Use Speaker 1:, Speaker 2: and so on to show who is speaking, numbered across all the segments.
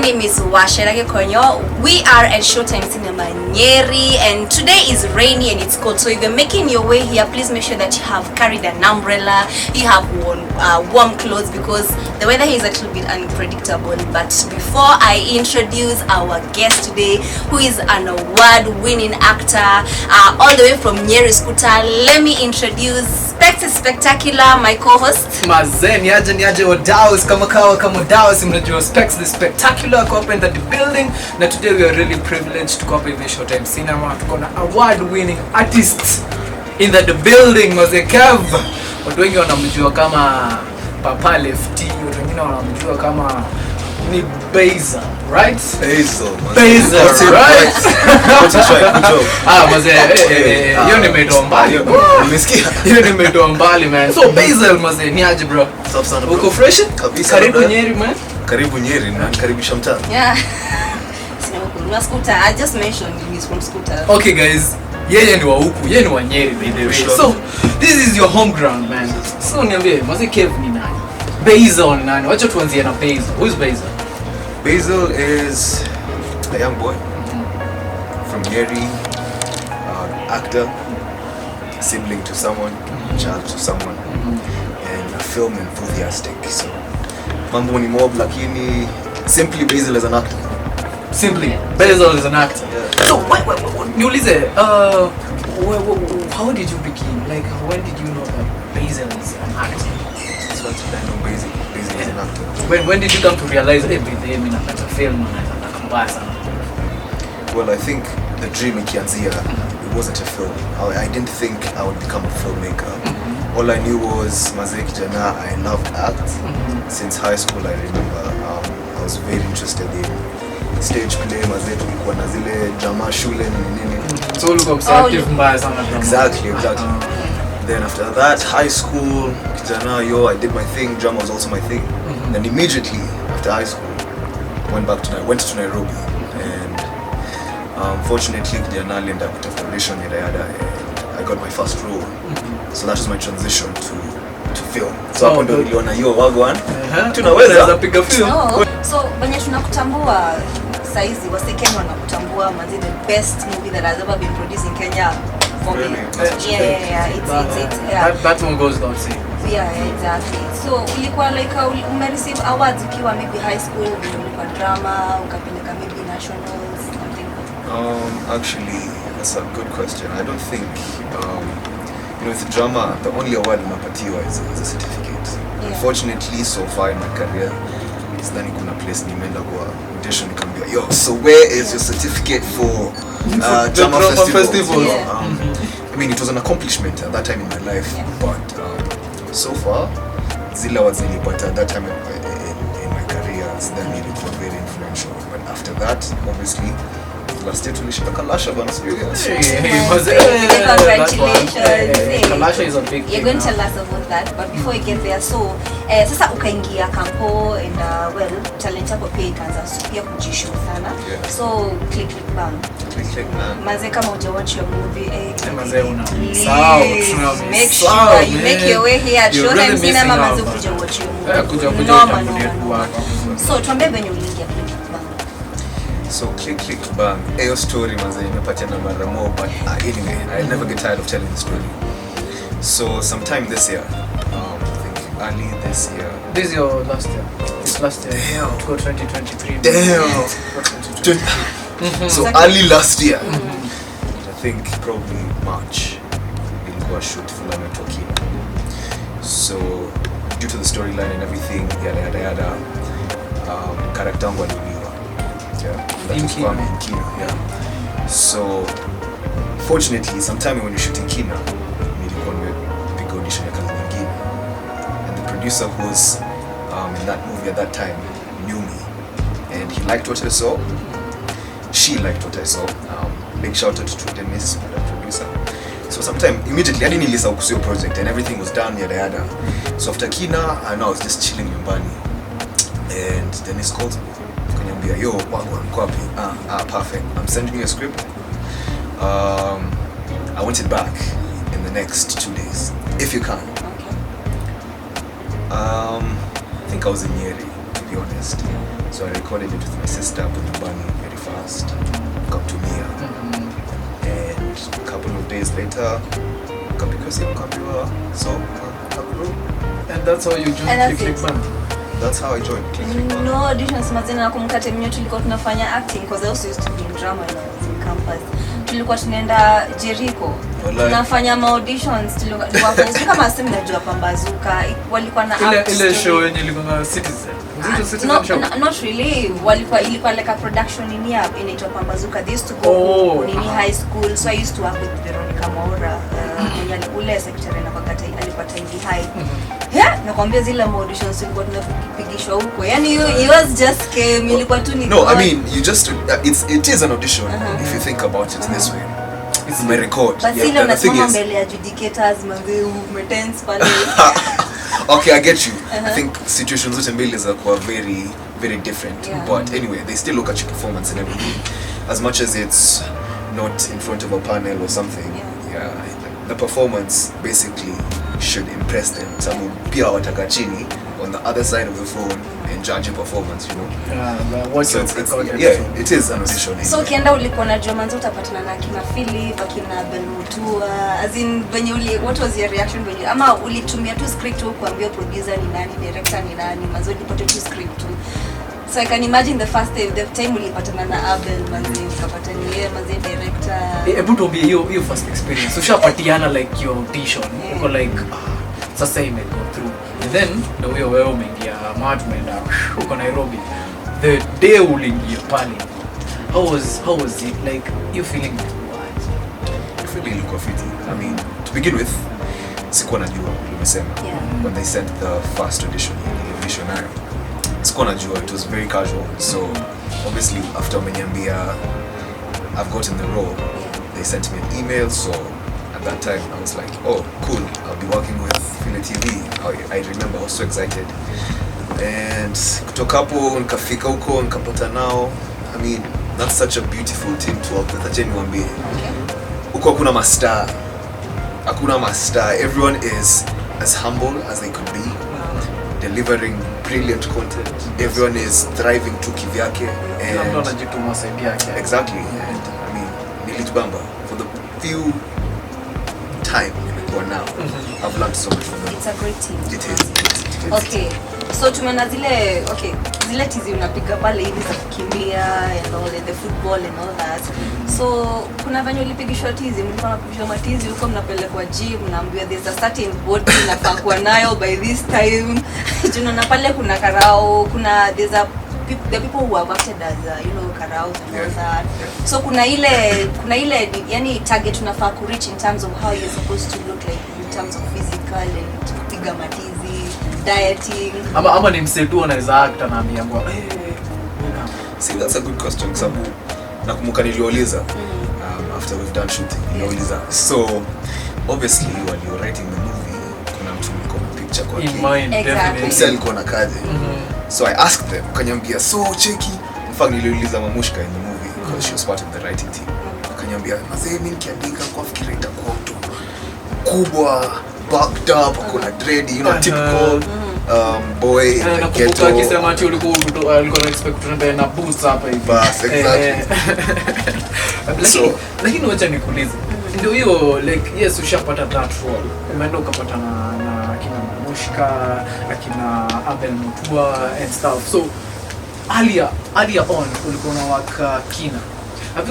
Speaker 1: name is Washerake Konyo. We are at Showtime Cinema Nyeri, and today is rainy and it's cold. So if you're making your way here, please make sure that you have carried an umbrella, you have worn warm clothes because the weather here is a little bit unpredictable. But before I introduce our guest today, who is an award-winning actor all the way from Nyeri Skuta, let me introduce Spectacular, my co-host.
Speaker 2: Mazen, niaje Odaos, kama Odaos, mnajua Specs the Spectacular ko hapa in the building. Na today we are really privileged to go up in the Showtime Cinema. Tuko na award-winning artists in the building. Mazen Kev, watu wengi wanamjua kama Papa Lefty, watu wengine wanamjua kama ni Basil, right?
Speaker 3: Basil,
Speaker 2: right?
Speaker 3: Mazen,
Speaker 2: hiyo nimetoa mbali.
Speaker 3: Umesikia?
Speaker 2: Hiyo nimetoa mbali, man. So Basil, Mazen, ni aje bro?
Speaker 3: Safi sana.
Speaker 2: Uko fresh?
Speaker 3: Kabisa.
Speaker 2: Karibu Nyeri, man.
Speaker 3: Karibu Nyeri na karibisha mtaa.
Speaker 1: Yeah. I just mentioned he's from Skuta.
Speaker 2: Okay guys, yeye ni wa huku, yeye ni wa Nyeri by the way. So this is your home ground, man. So niambie, Mazen Kev ni nani? Basil ni nani? Wacha tuanzie na Basil. Who is Basil?
Speaker 3: Basil is a young boy from Nyeri, actor, sibling to someone, child to someone, and a film enthusiastic. So mambo ni mob, lakini simply Basil is an actor.
Speaker 2: Simply, Basil is an actor.
Speaker 3: Yeah.
Speaker 2: So niulize, how did you begin? Like, when did you know that Basil is an actor?
Speaker 3: That's what I know. Basil is an actor.
Speaker 2: When did you come to realize everything in a film and
Speaker 3: Well, I think the dream in Kianzia, it wasn't a film. I didn't think I would become a filmmaker. All I knew was Mazek Jana, I loved art. Since high school, I remember I was very interested in stage play, Mazek tulikuwa na zile drama shule nini.
Speaker 2: So look obsessive mbaya sana drama.
Speaker 3: Exactly. Then after that, high school, Kijana, I did my thing, drama was also my thing. Then immediately after high school, went to Nairobi. And fortunately, Kijana alienda kutafuta audition yada and I got my first role. So that was my transition to film. So hapo ndo niliona wagwan. Tunaweza
Speaker 2: piga film.
Speaker 1: So when tunakutambua saizi wasekeni wanakutambua manzi the best movie that has ever been produced in Kenya.
Speaker 3: Really?
Speaker 2: That one goes without saying.
Speaker 1: Yeah, exactly. So ulikuwa like umereceive awards ukiwa maybe high school, ulikuwa drama, ukapeleka maybe nationals, something.
Speaker 3: Actually, that's a good question. I don't think with drama, the only award unapatiwa is a certificate.
Speaker 1: Yeah.
Speaker 3: Unfortunately, so far in my career, sidhani kuna place nimeenda kwa audition nikamwambia, so where is your certificate for drama festival?
Speaker 1: Yeah.
Speaker 3: I mean, it was an accomplishment at that time in my life, but so far, zile awards nilipata at that time in my career, sidhani ilikuwa very influential. But after that, obviously, last year tulishika Kalasha bana, sio?
Speaker 1: Congratulations.
Speaker 2: Kalasha is a big thing.
Speaker 1: You're going to tell us about that, but before you get there, so sasa ukaingia kampo and talent yako pia ikaanza pia kujishow sana.
Speaker 3: Yeah.
Speaker 1: So click bang.
Speaker 3: Click man.
Speaker 1: Maze kama uja watch your movie,
Speaker 2: Maze una
Speaker 1: make sure you make your way here at Showtime Cinema maze kuja watch your movie. No. So tuambie venye uliingia click bang.
Speaker 3: So click bang. Ayo story maze imepatia na mara more, but anyway, I never get tired of telling the story. So sometime this year, I think early this year.
Speaker 2: This is your last year. It's last year.
Speaker 3: Damn.
Speaker 2: To go 2023.
Speaker 3: Damn. So early last year, I think probably March, ilikuwa shoot fulani to Kina. So due to the storyline and everything, yada, character wangu aliuliwa. Yeah, that was why I'm in Kina. Yeah. So fortunately, sometime when you shoot in Kina, nilikuwa nimepiga audition ya kazi nyingine, and the producer who was in that movie at that time knew me, and he liked what I saw. She liked what I saw. Big shout out to Dennis, the producer. So sometime immediately I didn't listen to the project and everything was done yada. So after Kina, I know I was just chilling nyumbani, and Dennis called me. Kaniambia, yo, wagwan kwapi? Perfect. I'm sending you a script. I want it back in the next 2 days, if you can.
Speaker 1: Okay.
Speaker 3: I think I was in Nyeri, to be honest. So I recorded it with my sister, put the bunny very fast, come to Mia. And a couple of days later, so
Speaker 2: and that's how you joined Click Band.
Speaker 3: That's how I joined Click Band.
Speaker 1: No auditions mazina nakumbuka time yetu tulikuwa tunafanya acting because I also used to be in drama when I was in campus. Tulikuwa tunaenda Jericho. Tunafanya auditions tulikuwa kama simu najua pambazuka walikuwa na
Speaker 2: ile show yenye ilikuwa Citizen.
Speaker 1: Not really. Ilikuwa like a production in here inaitwa Pambazuka. They used to go in high school, so I used to work with Veronica Maura. Ule secretary na wakati alipata hivi high. Yeah, nakwambia zile auditions zilikuwa tunapigishwa huko. Yani it was just came ilikuwa tu ni
Speaker 3: No, I mean, you just it is an audition if you think about it this way. It's my record.
Speaker 1: But still unasoma mbele ya adjudicators manze umetense pale.
Speaker 3: Okay, I get you. I think situations zote mbili za kuwa very very different, but anyway they still look at your performance and everything. As much as it's not in front of a panel or something, the performance basically should impress them. Some pia wataka chini on the other side of the phone and judge your performance, you know. So it is an audition.
Speaker 1: So ukienda ulikuwa na Germans utapatana na kina Philip, akina Belmutua, as in what was your reaction when you ama ulitumia tu script tu kuambia producer ni nani, director ni nani, mazo ulipata tu script tu. So I can imagine the first time ulipatana na Abel manzi ukapata ni yeye manzi director.
Speaker 2: Hebu tuambie hiyo first experience. Ushapatiana like your audition. Uko like sasa ime go through. And then the way wewe umeingia umeenda uko Nairobi. The day uliingia pale. How was it like you feeling what?
Speaker 3: I feel ilikuwa fiti. I mean, to begin with, sikuwa najua nimesema. When they sent the first audition, visionary. Sikuwa najua, it was very casual. So obviously after umeniambia I've gotten the role, they sent me an email. So at that time I was like, oh cool, I'll be working with Fila TV. I remember I was so excited. And kutoka hapo nikafika huko nikapata nao. I mean, that's such a beautiful team to work with. Acheni niwaambie. Huko hakuna master. Everyone is as humble as they could be, delivering brilliant content. Everyone is thriving tu kivyake and exactly. And I mean, nilitubamba for the few time nilikuwa now. I've learned so much from them.
Speaker 1: It's a great team.
Speaker 3: It is.
Speaker 1: Okay. So tumeona zile tizi unapiga pale hivi za kukimbia and all the football and all that. So kuna venye ulipigishwa tizi, mlikuwa mnapigishwa matizi huko mnapelekwa gym, mnaambiwa there's a certain body unafaa kuwa nayo by this time. Tunaona pale kuna karao, the people who have acted as karaos and all that. So kuna ile yani target unafaa ku reach in terms of how you're supposed to look like in terms of physical and kupiga matizi, dieting.
Speaker 2: Ama ni msetu anaweza act anaambia
Speaker 3: See, that's a good question sababu nakumbuka niliuliza after we've done shooting niliuliza. So obviously while you're writing the movie kuna mtu mko picture kwa
Speaker 2: in mind.
Speaker 1: Exactly.
Speaker 3: Msee alikuwa na kaje. So I asked them, kanyambia so cheki. In fact niliuliza Mamushka in the movie because she was part of the writing team. Kanyambia mazee mimi nikiandika kwa fikira itakuwa mtu kubwa, backed up, kuna dread, typical boy in the ghetto.
Speaker 2: Akisema ati alikuwa expect kutembea na boots hapa hivi.
Speaker 3: Bas, exactly.
Speaker 2: Lakini wacha nikuulize. Ndio hiyo like yes ushapata that role. Umeenda ukapata na kina Mamushka, akina Abel Mutua and stuff. So earlier on ulikuwa unawaka Kina. Had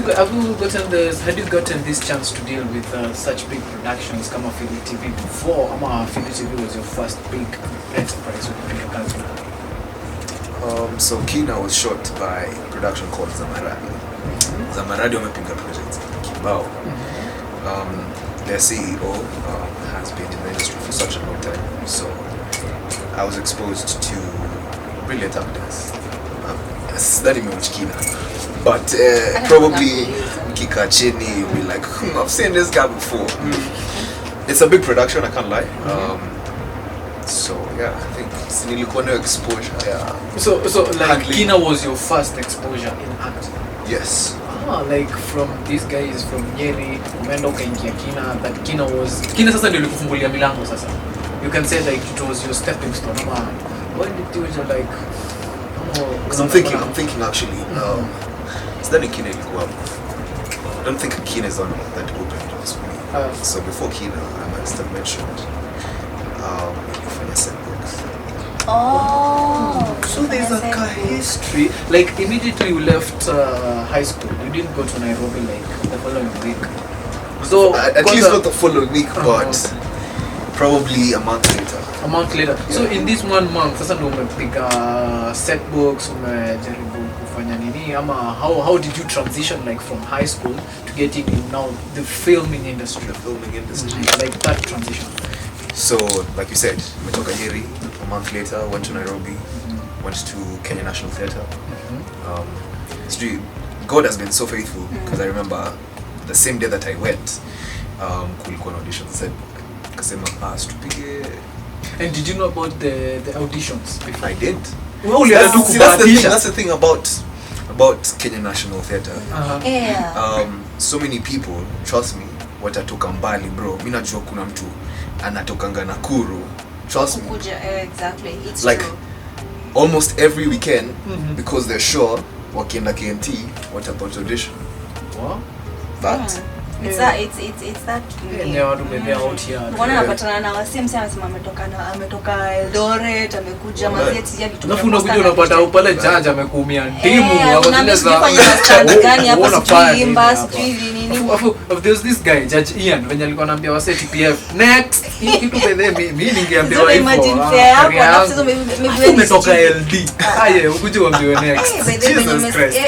Speaker 2: you gotten this chance to deal with such big productions kama Fila TV before? Ama Fila TV was your first big enterprise with kazi?
Speaker 3: So Kina was shot by a production called Zamaradi. Zamaradi wamepiga projects kibao. Their CEO has been in the industry for such a long time. So I was exposed to brilliant actors. That image Kina. But probably Kika Chini, you'll be like, I've seen this guy before. It's a big production, I can't lie. So yeah, I think it's nearly corner exposure. Yeah.
Speaker 2: So like Kina was your first exposure in acting?
Speaker 3: Yes.
Speaker 2: Like from these guys from Nyeri, umeenda ukaingia Kina, that Kina sasa ndio ilikufungulia milango sasa. You can say like it was your stepping stone. When did you like
Speaker 3: Because I'm thinking actually, so then Kina ilikuwa, I don't think Kina is one that opened doors for me. So before Kina, I must have mentioned nilifanya setbooks.
Speaker 1: Oh.
Speaker 2: So there's a history. Like immediately you left high school, you didn't go to Nairobi like the following week. So
Speaker 3: at least not the following week, but probably a month later.
Speaker 2: A month later. Yeah. So in this 1 month, sasa ndo umepiga setbooks, umejaribu kufanya nini ama how did you transition like from high school to getting in now the filming industry?
Speaker 3: The filming industry.
Speaker 2: Like that transition.
Speaker 3: So like you said, umetoka Nyeri, a month later went to Nairobi, went to Kenya National Theatre. God has been so faithful because I remember the same day that I went, kulikuwa na audition said kasema tupige. And
Speaker 2: did you know about the auditions before?
Speaker 3: I did.
Speaker 2: Well,
Speaker 3: that's the thing about Kenya National Theatre.
Speaker 1: Yeah.
Speaker 3: So many people, trust me, watatoka mbali bro. Mimi najua kuna mtu anatokanga Nakuru. Trust me.
Speaker 1: Exactly. It's
Speaker 3: like
Speaker 1: true.
Speaker 3: Almost every weekend because they're sure wakienda KNT watapata audition.
Speaker 2: What?
Speaker 3: That
Speaker 1: It's that
Speaker 2: watu bebe out here.
Speaker 1: Wanapatana na wasi msema ametoka Eldoret, amekuja Mazeti hadi
Speaker 2: tunafu unakuja unapata pale judge amekuumia ndimu
Speaker 1: wakati za gani hapa tuimba street nini.
Speaker 2: There's this guy Judge Ian venye alikuwa anambia wase TPF next kitu bebe mimi ningeambiwa hivyo.
Speaker 1: Imagine fair hapo na sasa
Speaker 2: umetoka LD. Aye ukuje uambiwe next. Jesus Christ.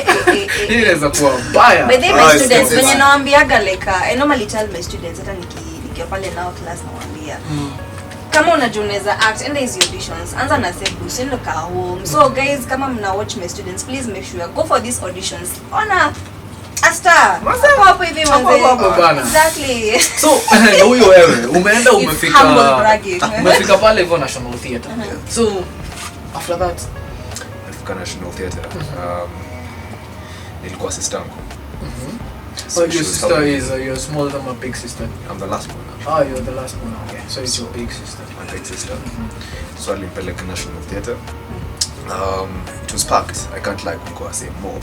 Speaker 2: Hii inaweza kuwa mbaya.
Speaker 1: By the way students venye naambiaga like I normally tell my students hata nikiwa pale nao class nawaambia kama unajua unaweza act and there is auditions anza na setbooks and look at home. So guys kama mna watch my students please make sure go for these auditions ona a star hapo hivi manze. Exactly.
Speaker 2: So huyo wewe umeenda umefika pale hivyo National Theatre. So after that
Speaker 3: nilifika National Theatre nilikuwa assistant.
Speaker 2: So your sister is your small than my big sister?
Speaker 3: I'm the last one.
Speaker 2: Oh, you're the last one. Okay, so it's your big sister.
Speaker 3: My big sister. So I limpeleka National Theatre. It was packed. I can't lie kulikuwa same mob.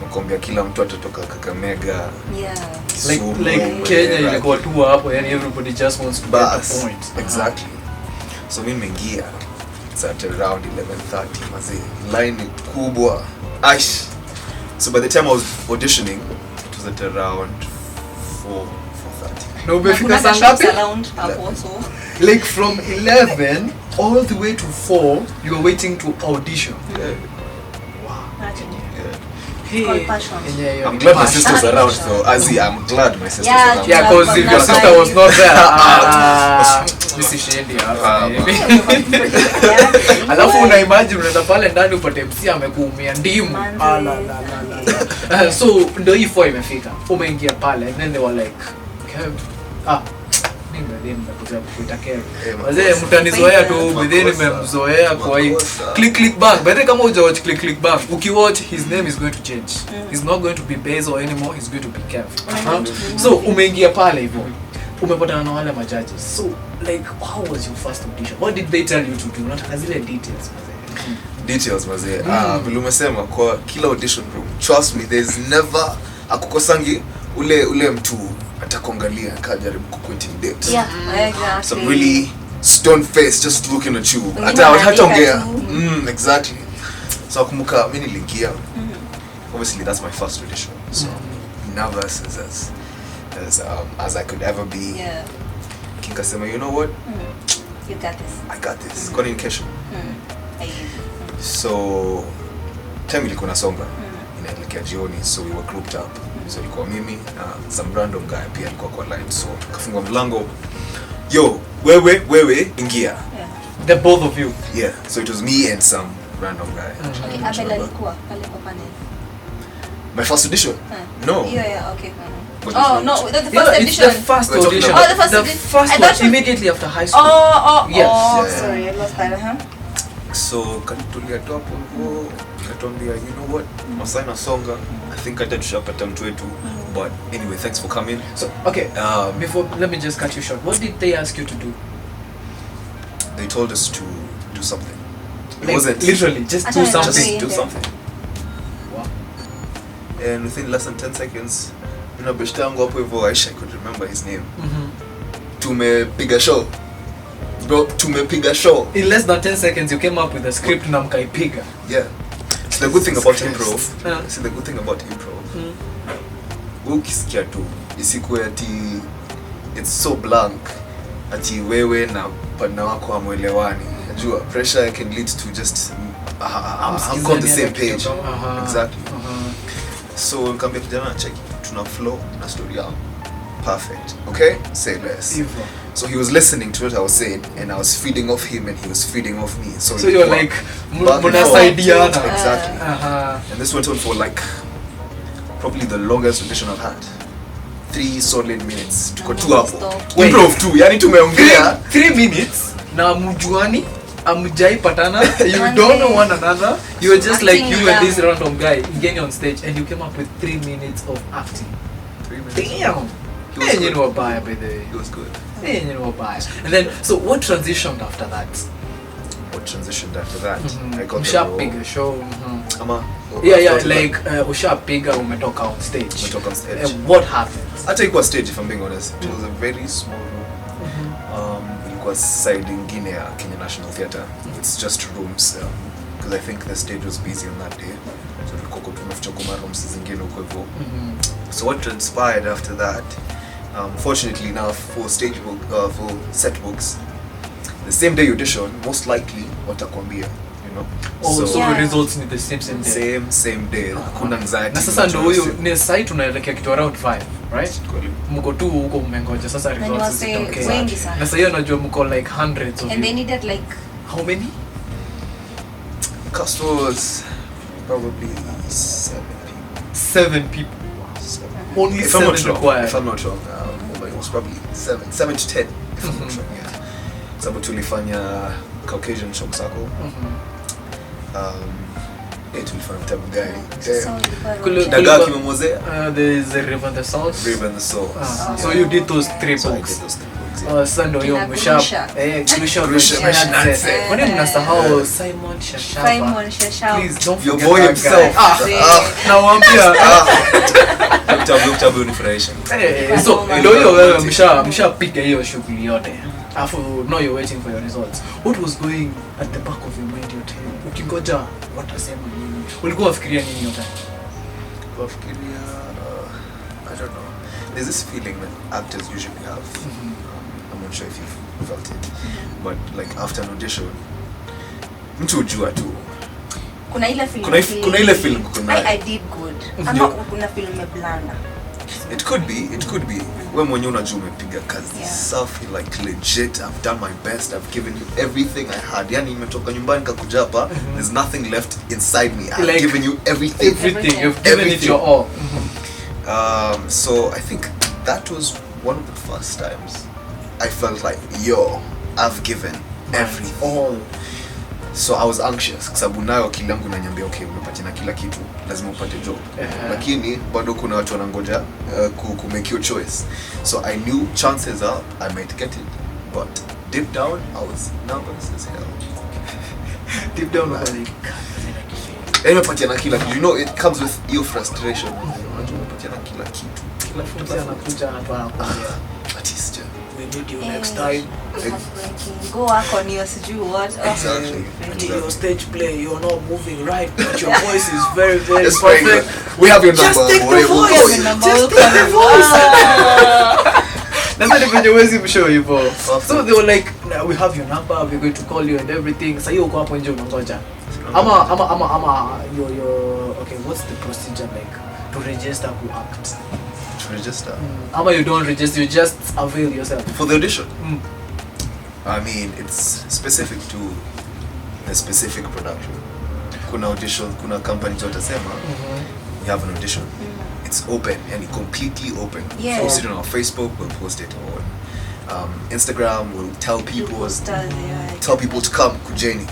Speaker 3: Nakwambia kila mtu atatoka Kakamega.
Speaker 1: Yeah.
Speaker 2: Like Kenya ilikuwa tu hapo, yani everybody just wants to get the point.
Speaker 3: Exactly. So mimi nimeingia. It's at around 11:30 mazee. Line kubwa. Aish. So by the time I was auditioning, it was at around 4:30.
Speaker 2: No, umefika saa ngapi? Like from 11 all the way to 4, you were waiting to audition.
Speaker 3: Yeah.
Speaker 2: Wow.
Speaker 3: Hey.
Speaker 1: Yeah.
Speaker 3: I'm glad my sister's around though. Azzy, I'm glad my sister's around.
Speaker 2: Yeah, because if your sister was not there, this is shady. Alafu una imagine unaenda pale ndani upate MC amekuumia ndimu. So ndio hii 4 imefika. Umeingia pale and then they were like, wazee mtanizoea tu within nimemzoea kwa hii click bang. But kama hujawatch click bang, ukiwatch his name is going to change. He's not going to be Basil anymore, he's going to be Kev. So umeingia pale hivyo umepatana na wale majudges. So like how was your first audition? What did they tell you to do? Nataka zile details mazee.
Speaker 3: Details mazee. Vile umesema kwa kila audition room, trust me there's never akukosangi ule mtu atakuangalia akajaribu kukuintimidate.
Speaker 1: Yeah, exactly.
Speaker 3: So really stone face just looking at you. Hata ongea. Exactly. So kumbuka mimi niliingia. Obviously that's my first audition. So nervous as I could ever be.
Speaker 1: Yeah.
Speaker 3: Kikasema you know what?
Speaker 1: You got this.
Speaker 3: I got this. Communication. So time ilikuwa nasonga. Inaelekea jioni so we were grouped up. So ilikuwa mimi na some random guy pia alikuwa kwa line. So tukafungua mlango. Yo, wewe ingia.
Speaker 1: Yeah.
Speaker 2: The both of you.
Speaker 3: Yeah. So it was me and some random guy.
Speaker 1: Okay, Abel alikuwa pale kwa panel.
Speaker 3: My first audition? No.
Speaker 1: Yeah, okay.
Speaker 3: Oh
Speaker 1: no, that's the first audition.
Speaker 2: It's the first audition.
Speaker 1: Oh, the first
Speaker 2: one immediately after high school.
Speaker 3: Yes.
Speaker 1: Sorry, I lost that.
Speaker 3: So katulia tu hapo hivyo, katuambia you know what, Masai songa. I think hata tushapata mtu wetu. But anyway, thanks for coming.
Speaker 2: So okay, before let me just cut you short. What did they ask you to do?
Speaker 3: They told us to do something.
Speaker 2: Like,
Speaker 3: wasn't.
Speaker 2: literally, just
Speaker 1: I
Speaker 2: do
Speaker 1: thought it was
Speaker 2: something.
Speaker 3: Just do something.
Speaker 2: Wow.
Speaker 3: And within less than 10 seconds, beshte yangu hapo hivyo, I could remember his name. Tumepiga show. Bro, tumepiga show.
Speaker 2: In less than 10 seconds, you came up with a script na mkaipiga.
Speaker 3: Yeah. So the good thing about
Speaker 2: Jesus
Speaker 3: improv,
Speaker 2: Christ.
Speaker 3: see the good thing about improv, ukisikia tu, isikuwe ati it's so blank, ati wewe na partner wako hamwelewani. Najua pressure can lead to just I'm on the same page. Exactly. So nikamwambia kijana check, tuna flow na story yao. Perfect. Okay? Say less. So he was listening to what I was saying, and I was feeding off him, and he was feeding off me. So
Speaker 2: you're like,
Speaker 3: Exactly.
Speaker 2: Uh-huh.
Speaker 3: And this went on for like probably the longest audition I've had. 3 solid minutes. Tuko tu hapo. Improv tu. Yani tumeongea
Speaker 2: 3 minutes na mjuani, amjai patana, you don't know one another. You're just like you and this random guy getting on stage, and you came up with 3 minutes of acting.
Speaker 3: 3 minutes.
Speaker 2: Damn. And you know by the way.
Speaker 3: It was good.
Speaker 2: And you know by. And then, so what transitioned after that?
Speaker 3: What transitioned after that? I got the
Speaker 2: Ushapiga show.
Speaker 3: Ama.
Speaker 2: Like ushapiga umetoka on stage.
Speaker 3: Umetoka on stage.
Speaker 2: What happened?
Speaker 3: Hata ikuwa stage, if I'm being honest. It was a very small room. Ilikuwa side ingine ya Kenya National Theatre. It's just rooms. Because I think the stage was busy on that day. So tulikuwa tumeficha kwa rooms zingine huko hivyo. So what transpired after that? Fortunately now for stage book, for set books, the same day audition, most likely watakwambia, you know.
Speaker 2: So the results need the same day.
Speaker 3: Same day. Kuna anxiety.
Speaker 2: Na sasa ndio huyo ni site tunaelekea kitu around 5, right? Mko tu huko mmengoja sasa results zitoke. Na sasa hiyo najua mko like hundreds of.
Speaker 1: And they needed like
Speaker 2: how many?
Speaker 3: Cast was probably 7 people.
Speaker 2: Only
Speaker 3: if
Speaker 2: 7
Speaker 3: required. If I'm not wrong, it was probably 7 to 10. If I'm not wrong, yeah. Sababu tulifanya Caucasian show sako. Tulifanya tabu gani? Dagaa kimemozea.
Speaker 2: There is a River and the South.
Speaker 3: River and the Soul.
Speaker 2: So you did those 3 books. Sando hiyo mshap. Kwa nini mnasahau Simon Shashaba? Please don't
Speaker 3: your
Speaker 2: forget
Speaker 3: boy
Speaker 2: that
Speaker 3: himself.
Speaker 2: Nawaambia.
Speaker 3: Tabu unifurahisha.
Speaker 2: So ndio hiyo wewe mshapiga hiyo shughuli yote. Afu now you're waiting for your results. What was going at the back of your mind yote? Ukingoja watasema nini? Ulikuwa unafikiria nini yote?
Speaker 3: Kufikiria I don't know. There's this feeling that actors usually have. I'm not sure if you've felt it, but like after an audition, mtu hujua tu.
Speaker 1: Kuna ile feeling.
Speaker 3: Kuna ile feeling kuna.
Speaker 1: I did good. Ama kuna feeling meblanda.
Speaker 3: It could be. Wewe mwenyewe unajua umepiga kazi safi, like legit. I've done my best. I've given you everything I had. Yani nimetoka nyumbani nikakuja hapa. There's nothing left inside me. I've
Speaker 2: like,
Speaker 3: given you everything.
Speaker 2: You've given it your all.
Speaker 3: So I think that was one of the first times I felt like, yo, I've given everything.
Speaker 2: All.
Speaker 3: So I was anxious kwa sababu nayo akili yangu inaniambia okay, umepatia kila kitu, lazima upate job. Lakini bado kuna watu wanangoja ku make your choice. So I knew chances are I might get it, but deep down I was nervous as hell.
Speaker 2: Deep down I was like,
Speaker 3: umepatia kila kitu. You know it comes with your frustration. Umepatia kila kitu.
Speaker 2: Kila mtu anakuja anakuambia Batista, we need you next time.
Speaker 1: Go work on your what?
Speaker 3: Exactly.
Speaker 2: Your stage play, you're not moving right, but your voice is very, very
Speaker 3: it's
Speaker 2: perfect.
Speaker 3: We have your number.
Speaker 2: Just take the voice. Just take the voice. That's not even the way you show you for. So they were like, nah, we have your number, we're going to call you and everything. So you go up when you unangoja. Ama your okay, what's the procedure like to register to act?
Speaker 3: To register?
Speaker 2: Ama you don't register, you just avail yourself.
Speaker 3: For the audition? I mean, it's specific to the specific production. Kuna audition, kuna company watasema, we have an audition. It's open and completely open.
Speaker 1: Yeah.
Speaker 3: Post it on our Facebook, we'll post it on Instagram, we'll tell people to come, kujeni.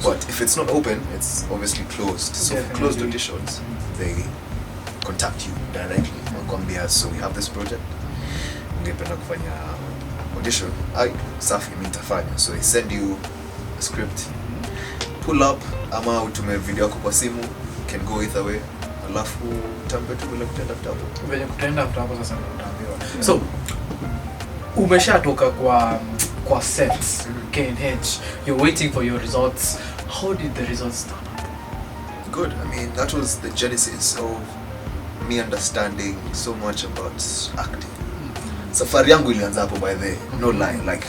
Speaker 3: But if it's not open, it's obviously closed. So for closed auditions, they contact you directly. So we have this project. Ungependa kufanya audition. Safi nitafanya. So they send you script, pull up ama utume video yako kwa simu, can go either way, alafu tambe tu vile kutenda after hapo.
Speaker 2: Vile kutenda after hapo sasa utaambiwa. So umeshatoka kwa sets, KNH, you're waiting for your results. How did the results turn out?
Speaker 3: Good. I mean, that was the genesis of me understanding so much about acting. Safari yangu ilianza hapo by the no lie, like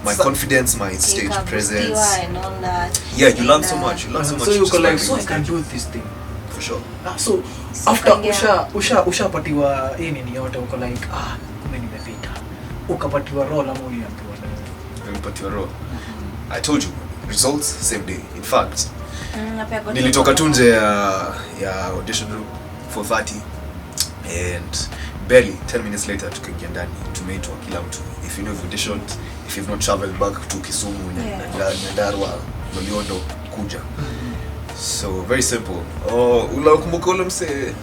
Speaker 3: my confidence, my stage presence.
Speaker 1: And all that.
Speaker 3: Yeah, you learn so much. You learn so much.
Speaker 2: So you
Speaker 3: just
Speaker 2: go like,
Speaker 3: by
Speaker 2: so I
Speaker 3: being
Speaker 2: can
Speaker 3: on
Speaker 2: do this thing.
Speaker 3: stage. For sure.
Speaker 2: So after ushapatiwa hii nini yote uko like mimi nimepita. Ukapatiwa role ama uliambiwa nini?
Speaker 3: Nimepatiwa role. I told you, results same day. In fact, nilitoka tu nje ya audition room 4:30 and barely 10 minutes later tukaingia ndani, tumeitwa kila mtu. If you know you've auditioned, if you've not traveled back to Kisumu na Darwa, Loliondo, kuja. So very simple. Unakumbuka ule mse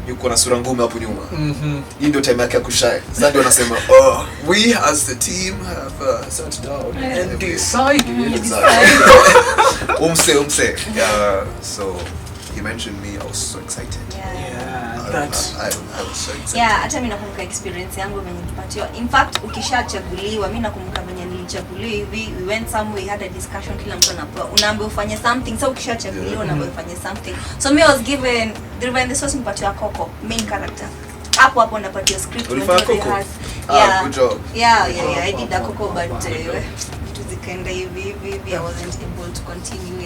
Speaker 3: yuko na sura ngumu hapo nyuma? Hii ndio time yake ya kushine. Sasa ndio anasema, we as the team have sat down
Speaker 2: And decided.
Speaker 3: Umse. So he mentioned me. I was so excited. I was so excited.
Speaker 1: Yeah, hata mimi nakumbuka experience yangu venye nilipatiwa. In fact, ukishachaguliwa, mimi nakumbuka venye nilichaguliwa hivi, we went somewhere, we had a discussion, kila mtu anapewa unaambiwa ufanye something. So ukishachaguliwa unaambiwa ufanye something. So me was given the source nipatiwa Coco, main character. Hapo napatiwa script when you has.
Speaker 3: Yeah. Good job.
Speaker 1: Yeah, I did the Coco, but zikaenda hivi I wasn't able to continue.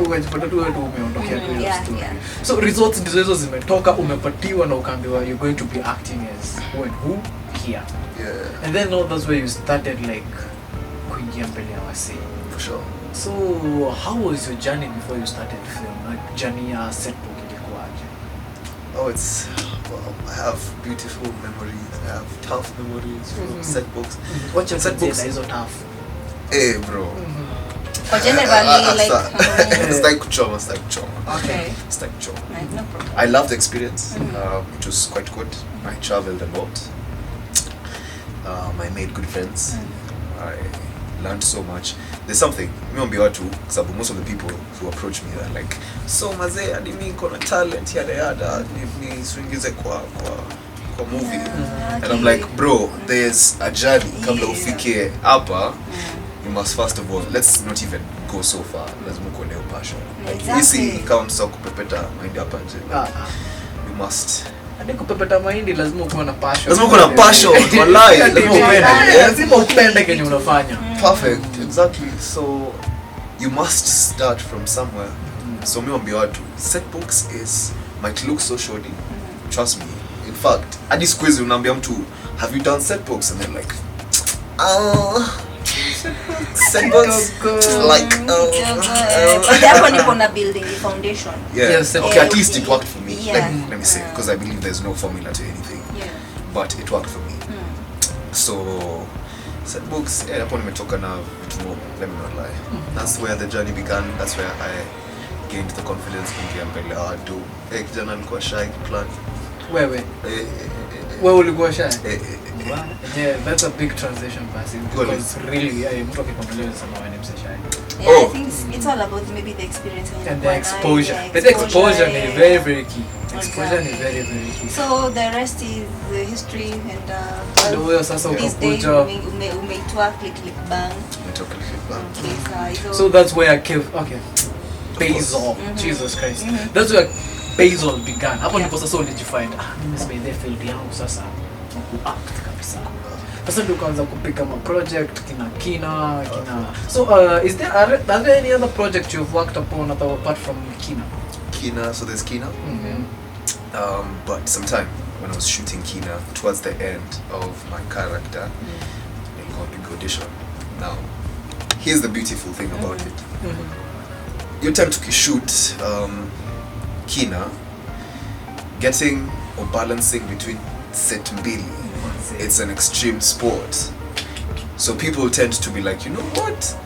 Speaker 2: Ukajipata tu wewe umeondokea tu hiyo story. So results ndizo hizo zimetoka, umepatiwa na ukaambiwa you're going to be acting as who here.
Speaker 3: Yeah.
Speaker 2: And then all that's where you started like kuingia mbele ya wasi.
Speaker 3: For sure.
Speaker 2: So how was your journey before you started film? Like journey ya set book ilikuwaje?
Speaker 3: I have beautiful memories. I have tough memories from set books.
Speaker 2: What's your
Speaker 3: set books?
Speaker 2: Hizo tough?
Speaker 3: Hey bro.
Speaker 1: Or generally like
Speaker 3: it's like kuchoma.
Speaker 1: Okay.
Speaker 3: It's like kuchoma.
Speaker 1: No problem.
Speaker 3: I loved the experience. It was quite good. I traveled a lot. I made good friends. I learned so much. There's something mimi watu sababu most of the people who approach me are like, so mazee hadi mimi niko na talent yada ni swingize kwa movie. And I'm like, bro, there's a journey kabla ufike hapa. You must first of all, let's not even go so far. Lazima kuwa na passion. Like easy kama msao kupepeta mind hapa nje. You must.
Speaker 2: Hadi kupepeta mind lazima kuwa na passion.
Speaker 3: Lazima kuwa na passion. Wallahi, lazima upende.
Speaker 2: Lazima upende kenye unafanya.
Speaker 3: Perfect. Exactly. So you must start from somewhere. So mimi ambia watu, set books might look so shoddy. Trust me. In fact, hadi siku hizi unaambia mtu, have you done set books? And they're like, set books like
Speaker 1: hapo nipo na building the foundation.
Speaker 2: Yes,
Speaker 3: okay, at least it worked for me.
Speaker 1: Yeah.
Speaker 3: Let me say, because I believe there's no formula to anything. But it worked for me. So set books, hapo nimetoka na vitu more, let me not lie. That's where the journey began. That's where I gained the confidence kuingia mbele watu. Kijana nilikuwa shy plan.
Speaker 2: Wewe ulikuwa shy? Yeah, that's a big transition Basil, because really mtu akikwambia sana wewe ni shy.
Speaker 1: I think it's all about maybe the experience
Speaker 2: and the exposure. The exposure is very very key. Exposure is very very key.
Speaker 1: So the rest is the history and
Speaker 2: wewe sasa ukakuja
Speaker 1: umeitwa click bang.
Speaker 3: Umetoka click bang.
Speaker 2: So that's where I came. Okay. Basil. Jesus Christ. That's where Basil began. Hapo ndipo sasa ulijifine. Mimi sipendi field yangu sasa. Act kabisa. Sasa ndio kaanza kupiga ma project Kina. So is there any other project you've worked upon apart from Kina?
Speaker 3: So there's Kina. But sometime when I was shooting Kina, towards the end of my character, I got big audition. Now, here's the beautiful thing about it. Your time to shoot Kina, getting or balancing between set mbili, it's an extreme sport. So people tend to be like, you know what?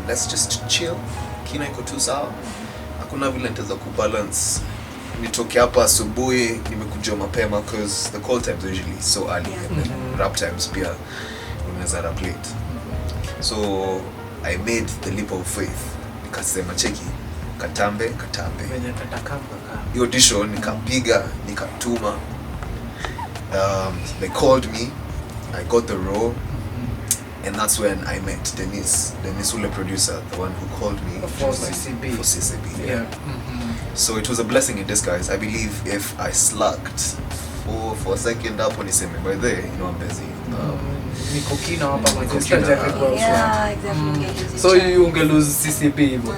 Speaker 3: Let's just chill. Kina iko tu sawa. Hakuna vile nitaweza kubalance. Nitoke hapa asubuhi nimekuja mapema because the call times are usually so early and then rap times pia unaweza rap late. So I made the leap of faith. Nikasema cheki katambe
Speaker 2: Venye tatakamba
Speaker 3: hiyo audition nikapiga nikatuma. They called me, I got the role, and that's when I met Denise Ule producer, the one who called me
Speaker 2: for CCB.
Speaker 3: Yeah. So it was a blessing in disguise. I believe if I slugged for a second up on niseme by there, you know, I'm busy.
Speaker 2: Niko Kina hapa
Speaker 3: Kina.
Speaker 1: Yeah, exactly.
Speaker 2: So you ungelose CCB hivyo.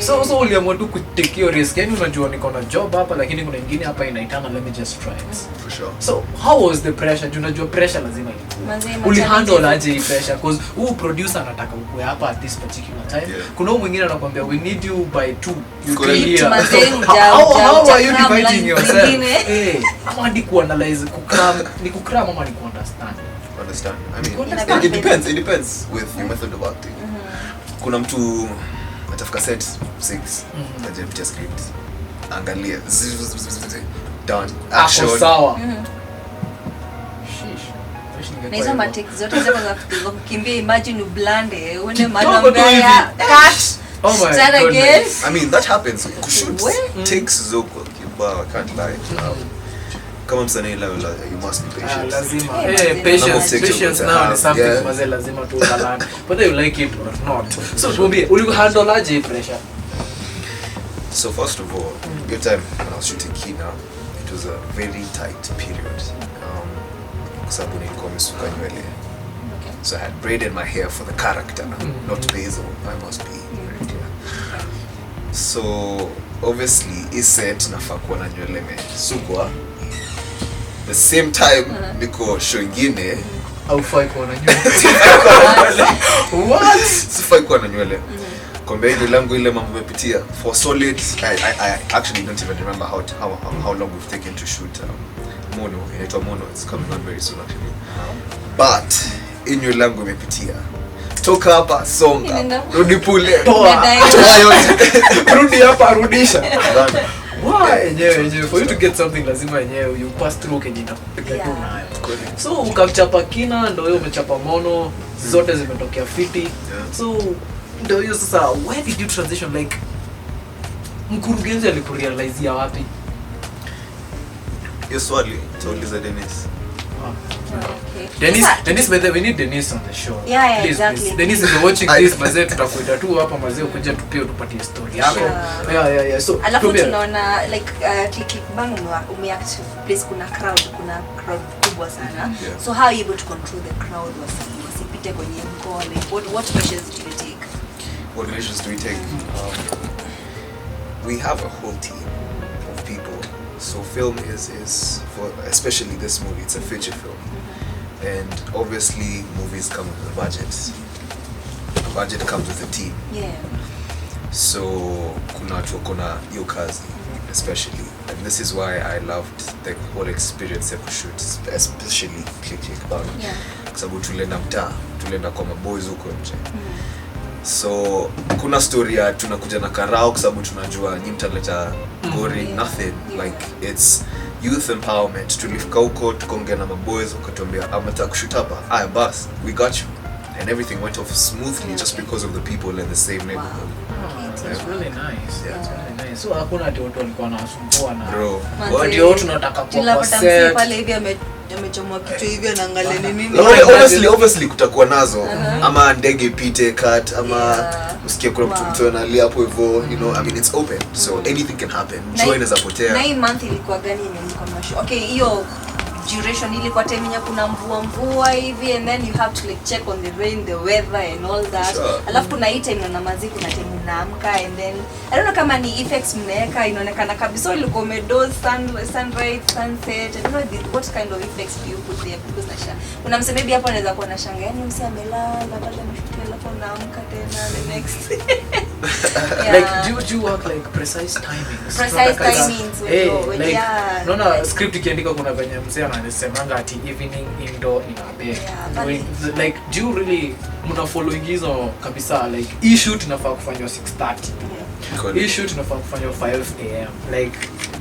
Speaker 2: So uliamua tu kutake hiyo risk. Yaani unajua niko na job hapa lakini kuna nyingine hapa inaitana, let me just try it.
Speaker 3: For sure.
Speaker 2: So how was the pressure? Unajua pressure lazima iko. Ulihandle aje hii pressure? Because who producer anataka ukue hapa at this particular time.
Speaker 3: Yeah.
Speaker 2: Kuna mwingine anakuambia we need you by 2. You
Speaker 3: Correct.
Speaker 2: here. So, how are you dividing yourself? Ama ndi kuanalyze kukram ama ni kuunderstand.
Speaker 3: Understand? I mean, it depends with your method of acting. Kuna mtu atafika set 6 ajepitia script, angalia done action
Speaker 2: sawa.
Speaker 1: Na hizo matake zote za kukimbia, imagine ublande uende mahali mbaya cut.
Speaker 2: Oh my
Speaker 1: Start again.
Speaker 3: I mean that happens. Kushoot takes zoko kiba, I can't lie. Kama msanii level you must be patient.
Speaker 2: Lazima.
Speaker 3: Patience
Speaker 2: now is something maze lazima tu learn. Whether you like it or not. So tuambie ulihandle aje pressure?
Speaker 3: So first of all, your time when I was shooting Kina, it was a very tight period. Kwa sababu nilikuwa nimesuka nywele. So I had braided my hair for the character, not Basil. I must be very clear. So obviously set nafaa kuwa na nywele imesukwa. The same time niko show ingine
Speaker 2: au fai kuwa na nywele. What?
Speaker 3: Sifai kuwa na nywele. Kwamba ile langu ile mambo mepitia for solid I actually don't even remember how long we've taken to shoot Mono. Inaitwa Mono. It's coming on very soon actually. But in langu imepitia. Toka hapa songa. Rudi pule. Toa yote. Rudi hapa rudisha.
Speaker 2: Why? Yenyewe for you to get something lazima yenyewe you pass through kenye inakupiga tu nayo. So ukamchapa Kina, ndio wewe umechapa Mono, zote zimetokea fiti. So ndio hiyo sasa, where did you transition, like mkurugenzi alikurealize wapi?
Speaker 3: Hiyo swali tuulize Denise.
Speaker 2: Denise, we need Denise on the show.
Speaker 1: Yeah, please, exactly.
Speaker 2: Denise, if you're watching this, mazee tutakuita tu hapa mazee ukuje tupie tupatie story yako. Yeah. So
Speaker 1: alafu tunaona like Clickbang umeact place kuna crowd kubwa sana. So how are you able to control the crowd wasipite kwenye mkoa, like what measures do you take?
Speaker 3: What measures do we take? We have a whole team of people. So film is for, especially this movie, it's a feature film. And obviously movies come with a budget. A budget comes with a team.
Speaker 1: Yeah.
Speaker 3: So kuna watu kuna hiyo kazi especially. And this is why I loved the whole experience of shoot, especially Clickbang.
Speaker 1: Yeah.
Speaker 3: Kwa sababu tulienda kwa maboys huko nje. So kuna story ya tunakuja na karao kwa sababu tunajua nyinyi mtaleta gory, nothing. Like it's youth empowerment. Tulifika huko tukaongea na maboys wakatuambia amata kushoot hapa. Bus, we got you. And everything went off smoothly just because of the people in the same neighborhood.
Speaker 2: It's really nice. Yeah, it's really nice. So hakuna ati watu walikuwa wanasumbua na
Speaker 3: bro.
Speaker 2: Ndio tunataka kwa
Speaker 1: set pale hivi amechomwa kichwa hivi anaangalia nini.
Speaker 3: Obviously kutakuwa nazo ama ndege ipite cut ama usikie kuna mtu analia hapo hivyo, you know, I mean it's open so anything can happen. Join as a potea.
Speaker 1: 9 month ilikuwa gani imekuwa masho? Okay, hiyo duration ilikuwa time ya kuna mvua hivi and then you have to like check on the rain, the weather and all that.
Speaker 3: Sure.
Speaker 1: Alafu kuna hii time na mazi kuna time unaamka and then I don't know kama ni effects mnaweka inaonekana kabisa ilikuwa umedoze sunrise, sunset. I don't know what kind of effects do you put there because nasha. Kuna mseme maybe hapo anaweza kuwa na shanga yani msi amelala baada ya mshuti alafu unaamka tena the next.
Speaker 2: Yeah. Like do you work like precise timings?
Speaker 1: Precise timings
Speaker 2: when like, yeah. Naona script ikiandika kuna venye mzee anasemanga ati evening indoor in a bed. Yeah, like do you really mna following hizo kabisa, like hii shoot inafaa kufanywa 6:30. Hii shoot inafaa kufanywa 5 am. Like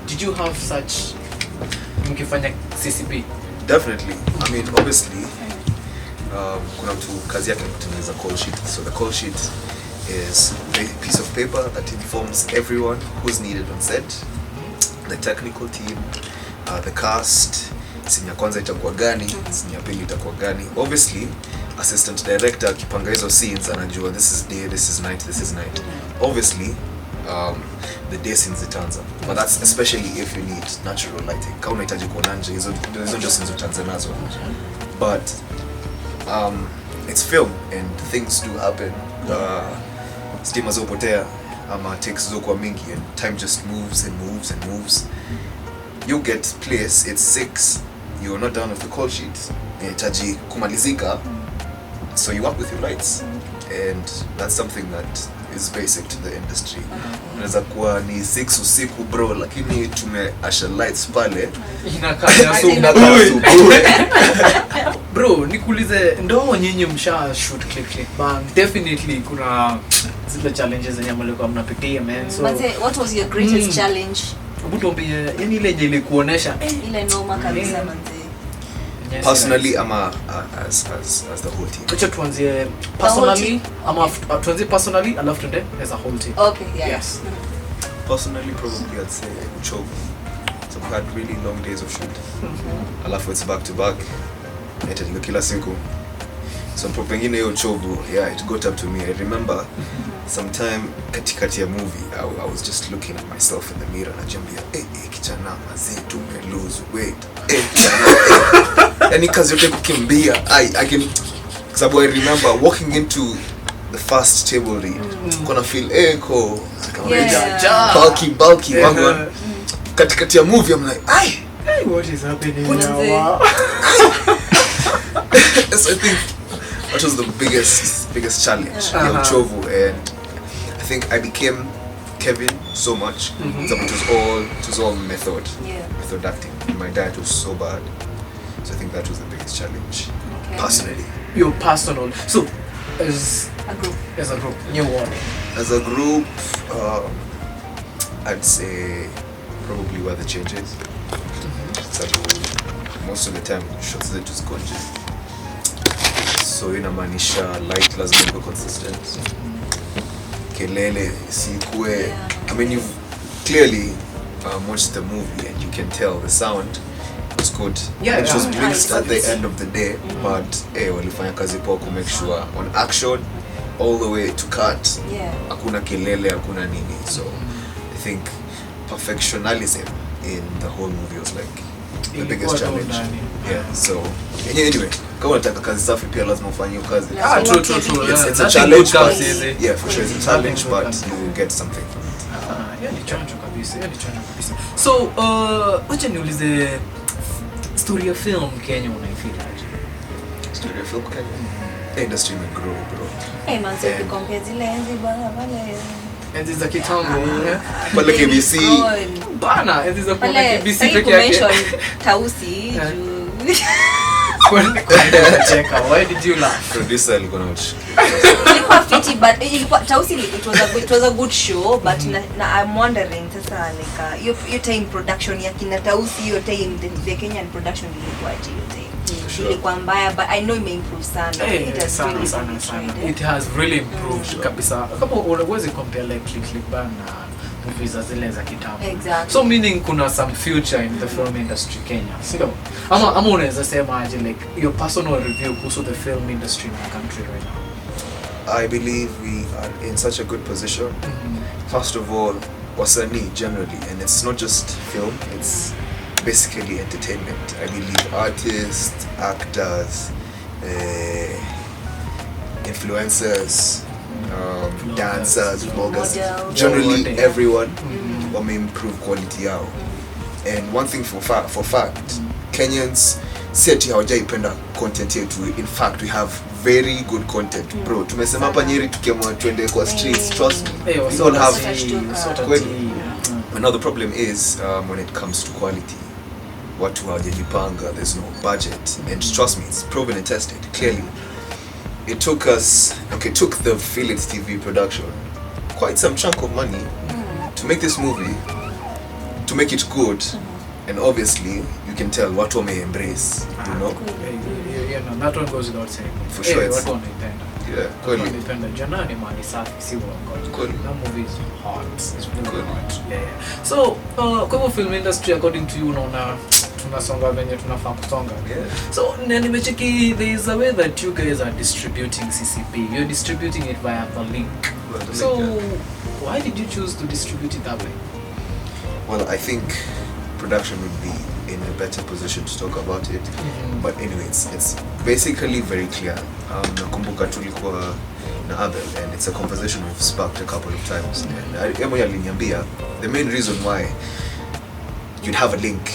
Speaker 2: did you have such mkifanya CCB?
Speaker 3: Definitely. I mean obviously kuna mtu kazi yake kutengeneza call sheet. So the call sheet is a piece of paper that informs everyone who's needed on set, the technical team, the cast, scene ya kwanza itakuwa gani, scene ya pili itakuwa gani. Obviously assistant director akipanga hizo scenes anajua this is day, this is night, this is night. Obviously the day scenes itaanza, but that's especially if you need natural lighting. Kama unahitaji kuona nje, hizo ndio scenes utaanza nazo. But it's film and things do happen. Stima zopotea ama takes zokuwa mingi and time just moves and moves and moves. You get place, it's 6, you're not done with the call sheet, inahitaji kumalizika, so you work with your lights, and that's something that is basic to the industry. Unaweza kuwa ni 6 usiku bro, lakini tumeasha lights pale
Speaker 2: inakaa
Speaker 3: asubuhi.
Speaker 2: Bro, nikuulize, ndo nyinyi msha shoot click bang, definitely kuna zile challenges zenye mlikuwa mnapitia man. So
Speaker 1: what was your greatest challenge?
Speaker 2: Ubutombie, yani ile yenye ilikuonesha
Speaker 1: ile noma kabisa manze.
Speaker 3: Personally ama as the whole team?
Speaker 2: Acha tuanzie personally ama tuanzie personally alafu tuende as a whole team.
Speaker 1: Okay, yeah.
Speaker 2: Yes.
Speaker 3: Personally probably I'd say uchovu. So we had really long days of shoot. Alafu it's back to back. Itatika kila siku. So pengine hiyo uchovu, yeah, it got up to me. I remember sometime katikati ya movie I was just looking at myself in the mirror najiambia kijana mazee tume lose weight. Kijana. Yani kazi yote kukimbia. I can, sababu I remember walking into the first table read. Gonna feel echo. Bulky wangu. Katikati ya movie I'm like,
Speaker 2: hey, what is happening now?
Speaker 3: So I think that was the biggest challenge, uchovu, and I think I became Kevin so much. So it was all method acting. And my diet was so bad, so I think that was the biggest challenge.
Speaker 1: Okay.
Speaker 3: Personally,
Speaker 2: Your personal. So as a group, new one.
Speaker 3: As a group, I'd say probably were the changes. So most of the time shots zetu ziko nje, so inamaanisha light lazima iko consistent, kelele sikue. I mean, you've clearly watched the movie and you can tell the sound was good. It was mixed at the end of the day, but walifanya kazi poa ku make sure on action all the way to cut hakuna kelele, hakuna nini. So I think perfectionism in the whole movie was like the biggest challenge. Yeah. So anyway, kama unataka kazi safi pia lazima ufanye kazi.
Speaker 2: True.
Speaker 3: It's a challenge, but yeah, for sure it's a challenge, but you will get something.
Speaker 2: Yani chanjo kabisa. So acha niulize, story of film Kenya unaifeel aje?
Speaker 3: Story of film Kenya, industry may grow, bro.
Speaker 1: Hey man, so you compare zile enzi bana pale.
Speaker 2: Enzi za kitambo
Speaker 3: pale KBC
Speaker 2: bana, enzi za
Speaker 1: pale
Speaker 2: KBC peke yake.
Speaker 1: Tausi juu.
Speaker 2: Cheka, why did you laugh?
Speaker 3: Producer alikuwa na
Speaker 1: Ilikuwa fiti, but ilikuwa Tausi, it was a good show, but na I'm wondering sasa like your time production ya kina Tausi, your time the Kenyan production ilikuwa aje? Ilikuwa mbaya, but I know it may improve sana.
Speaker 2: It has really improved kabisa. Kama unaweza compare like click bana movies zile za kitambo.
Speaker 1: Exactly.
Speaker 2: So meaning kuna some future in the film industry Kenya. Sio? Ama unaweza sema aje like your personal review kuhusu the film industry in the country right now?
Speaker 3: I believe we are in such a good position. First of all, wasanii generally, and it's not just film, it's basically entertainment. I believe artists, actors, influencers, dancers, vloggers, generally everyone will improve quality yao. And one thing for fact, Kenyans seti hawajaipenda content yetu. In fact, we have very good content, bro. Tumesema hapa Nyeri tukiamua twende kwa streets, trust me, we don't have Another problem is when it comes to quality, watu hawajajipanga, there's no budget, and trust me, it's proven and tested clearly. It took the Felix TV production quite some chunk of money to make this movie, to make it good, and obviously you you can tell watu wame embrace, you know.
Speaker 2: No, that one goes without saying.
Speaker 3: For sure, it's
Speaker 2: watu wanaipenda.
Speaker 3: yeah, kweli.
Speaker 2: Jana ni mali safi, si uongo.
Speaker 3: Kweli.
Speaker 2: That movie is hot. It's really
Speaker 3: Kweli.
Speaker 2: hot. Yeah. So, kwa hivyo film industry according to you unaona tunasonga venye tunafaa kusonga.
Speaker 3: Yeah.
Speaker 2: So, nimecheki there is a way that you guys are distributing CCP. You're distributing it via the link.
Speaker 3: Via the
Speaker 2: So,
Speaker 3: link,
Speaker 2: why did you choose to distribute it that way?
Speaker 3: Well, I think production would be in a better position to talk about it. But anyway, it's basically very clear. Nakumbuka tulikuwa na Abel, and it's a conversation we've sparked a couple of times. And Emo aliniambia the main reason why you'd have a link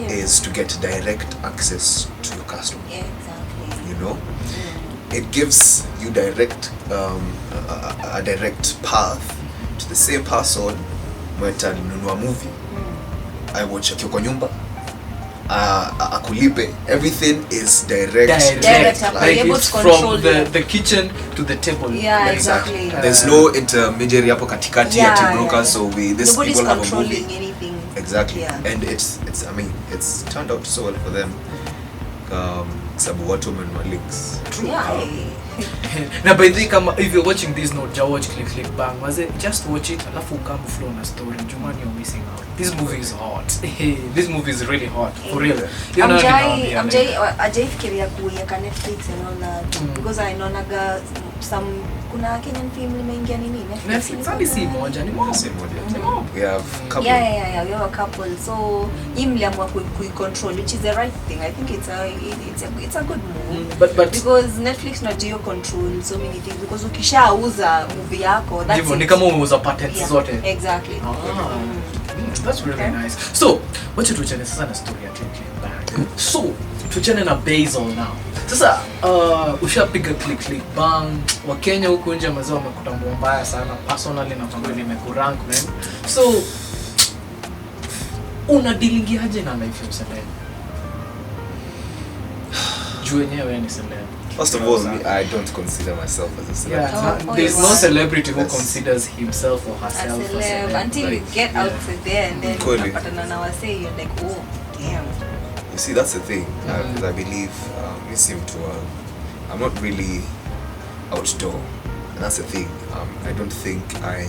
Speaker 3: is to get direct access to your customer.
Speaker 1: Yeah, exactly.
Speaker 3: You know, it gives you direct a direct path to the same person. Mweta ninunua movie, I watch akiwa kwa nyumba, akulipe, everything is direct.
Speaker 1: Direct.
Speaker 2: Like
Speaker 1: able
Speaker 2: it's
Speaker 1: to control
Speaker 2: from the kitchen to the table.
Speaker 1: Yeah, exactly.
Speaker 3: There's no intermediary hapo katikati ya broker, so this
Speaker 1: nobody's
Speaker 3: people have a
Speaker 1: controlling
Speaker 3: movie.
Speaker 1: anything.
Speaker 3: Exactly.
Speaker 1: Yeah.
Speaker 3: And it's I mean, it's turned out so well for them. Sabu watu wamenunua links.
Speaker 1: Yeah.
Speaker 2: Now by the way, if you're watching this note, just watch click bang. Just watch it, alafu come flow na story. Jumani, you're missing out. This movie is hot. This movie is really hot. For real.
Speaker 1: Ajai fikiria kuiweka Netflix and all that. Because I know naga some kuna Kenyan film imeingia nini
Speaker 2: Netflix hadi si moja, ni moja.
Speaker 3: We have couple.
Speaker 1: Yeah, we have a couple. So hii mliamua control, which is the right thing. I think it's a good move.
Speaker 2: But
Speaker 1: because Netflix not control so many things, because ukishauza movie yako, that's
Speaker 2: it. Ni kama umeuza patents zote.
Speaker 1: Exactly.
Speaker 2: That's really nice. So, wacha tuchane sasa na story ya Click Bang. So, tuchane na Basil now. Sasa, ushapiga click bang. Wakenya huko nje mazao wamekutambua mbaya sana. Personally na kwamba nimekurank man. So, unadilingiaje na life ya celeb? Juu wenyewe ni celeb.
Speaker 3: First of all, I don't consider myself as a celeb.
Speaker 2: Yeah, there's no celebrity who considers himself or herself
Speaker 1: a celeb until you get out there and then you're like, oh, damn.
Speaker 3: You see, that's the thing. I believe you seem to. I'm not really outdoor, and that's the thing. I don't think I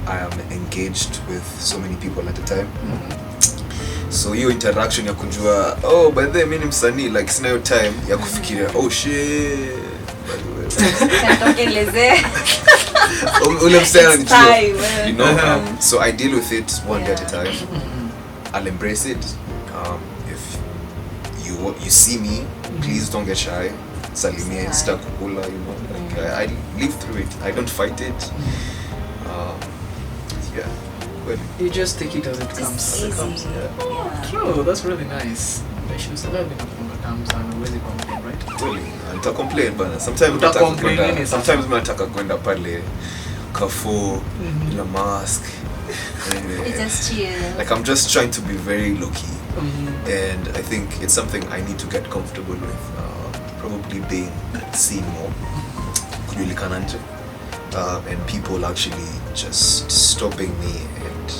Speaker 3: am engaged with so many people at a time. So your interaction ya kujua, oh by the way mimi ni msanii, like sina time ya kufikiria, oh shit ule msanii anijua, you know. So I deal with it one day at a time. I'll embrace it. If you see me, please don't get shy. Salimia, stakukula, you know, like I live through it. I don't fight it. Yeah.
Speaker 2: You just take it as it comes.
Speaker 1: Yeah.
Speaker 2: True, that's really nice.
Speaker 3: Nita complain bana. Sometimes nataka kwenda pale Carrefour in a mask.
Speaker 1: It's just chill.
Speaker 3: Like I'm just trying to be very low key. And I think it's something I need to get comfortable with. Probably being seen more. Kujulikana nje. And people actually just stopping me, and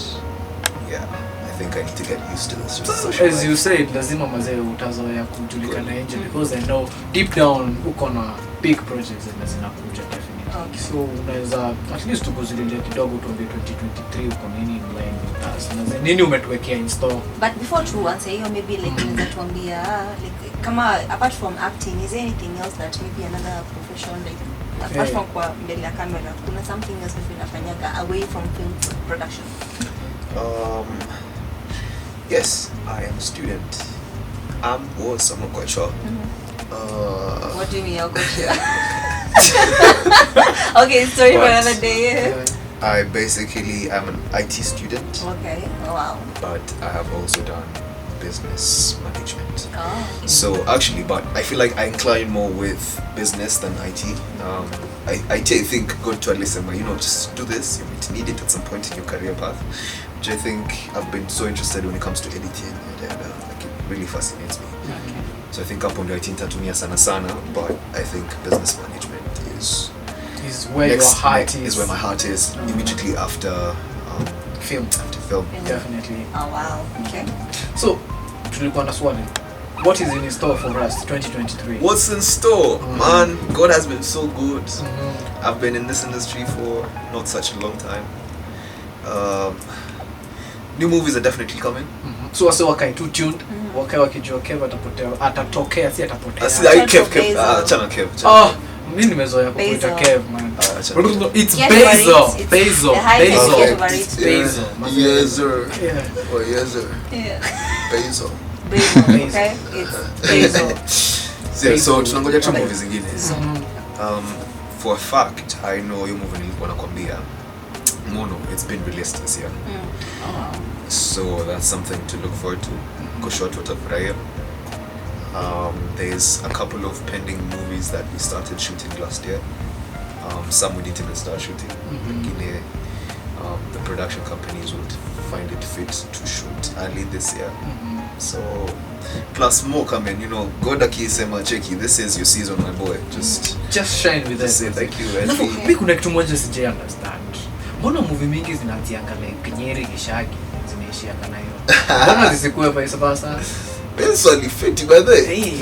Speaker 3: yeah, I think I need to get used to this.
Speaker 2: As you said, lazima mazee utazoea kujulikana nje, because I know deep down uko na big projects zinakuja definitely. Okay. So unaweza at least tukuzidilia kidogo tuambie 2023 uko nini in line with us. Nini umetuwekea in store?
Speaker 1: But before to answer hiyo, maybe like unaweza tuambia like kama apart from acting, is there anything else that maybe another profession like apart from kwa mbele ya camera, kuna something else that unafanyaga away from film production?
Speaker 3: Yes, I am a student. I'm not quite sure.
Speaker 1: What do you mean you're quite sure? Okay, story for another day.
Speaker 3: I'm an IT student.
Speaker 1: Okay, oh, wow. But
Speaker 3: I have also done business management.
Speaker 1: Oh.
Speaker 3: So actually, but I feel like I incline more with business than IT. I think go to a lesson where, you know, just do this, you might need it at some point in your career path, which I think I've been so interested when it comes to editing, and like it really fascinates me.
Speaker 1: Okay.
Speaker 3: So I think hapo ndio IT nitatumia sana, but I think business management is
Speaker 2: where your heart
Speaker 3: is where my heart is, immediately after
Speaker 2: film.
Speaker 3: After film.
Speaker 2: Definitely.
Speaker 1: Oh wow. Okay.
Speaker 2: So tulikuwa na swali. What is in store for us 2023?
Speaker 3: What's in store? Man, God has been so good. I've been in this industry for not such a long time. New movies are definitely coming.
Speaker 2: So wase wakai too tuned. Wakai wakijua Kev atatokea si atapotea.
Speaker 3: Kev. Chana Kev.
Speaker 2: Mimi nimezoea kuita Kev, man. It's
Speaker 1: Get
Speaker 2: Basil.
Speaker 1: over it.
Speaker 2: Basil.
Speaker 1: The hype is
Speaker 2: Basil.
Speaker 1: get over it.
Speaker 2: Basil.
Speaker 3: Yes, sir.
Speaker 2: Yeah.
Speaker 3: Oh, yes, sir.
Speaker 1: Yeah.
Speaker 3: Basil.
Speaker 1: Basil, okay? It's Basil.
Speaker 3: So tunangoja tu movies zingine. For a fact, I know your movie nilikuwa nakwambia. Mono, it's been released this year. So that's something to look forward to. Kushot watafurahia. There's a couple of pending movies that we started shooting last year. Some we didn't even start shooting. The production companies would find it fit to shoot early this year. So plus more coming, you know. God akisema cheki, this is your season, my boy. Just
Speaker 2: shine with us.
Speaker 3: Say thank you.
Speaker 2: Mimi kuna kitu moja sije understand. Mbona movie mingi zinaanzianga like Nyeri Gishagi zinaishia kana hiyo? Mbona zisikuwe vice versa?
Speaker 3: It's only 50 by the way.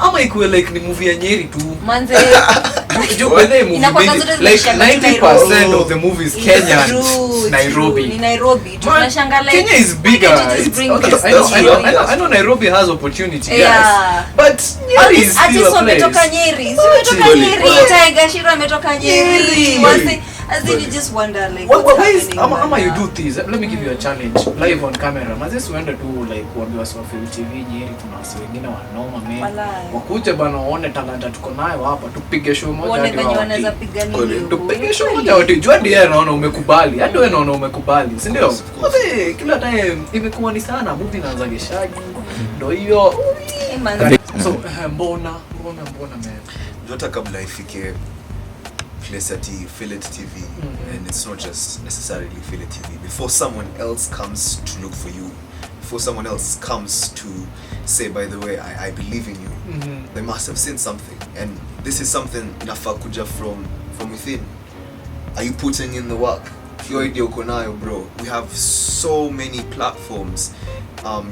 Speaker 2: Ama ikuwe like ni movie ya Nyeri tu.
Speaker 1: Manze.
Speaker 2: Like 90% of the movies Kenya, Nairobi.
Speaker 1: Ni Nairobi. Tunashanga like
Speaker 2: Kenya is bigger. I know Nairobi has opportunity. Yes. But Nyeri is still a place.
Speaker 1: Umetoka Nyeri. Umetoka Nyeri. Tiger Shiro ametoka Nyeri. As in you just wonder like
Speaker 2: ama you do this. Let me give you a challenge live on camera. Mazes uende tu like kuambiwa sawa film TV Nyeri kuna wasi wengine wanoma man. Wakuje bana waone talanta tuko nayo hapa tupige show moja hadi
Speaker 1: wao. Wanaweza piga nini?
Speaker 2: Tupige show moja hadi jua ndiye anaona umekubali. Hadi wewe unaona umekubali, si ndio? Basi kila time imekuwa ni sana movie inaanza Gishagi. Ndio hiyo. So mbona man.
Speaker 3: Jota kabla ifike place at Fillet TV, and it's not just necessarily Fillet TV. Before someone else comes to look for you, before someone else comes to say, by the way, I believe in you, they must have seen something, and this is something inafaa kuja from within. Are you putting in the work? Your idea uko nayo, bro. We have so many platforms.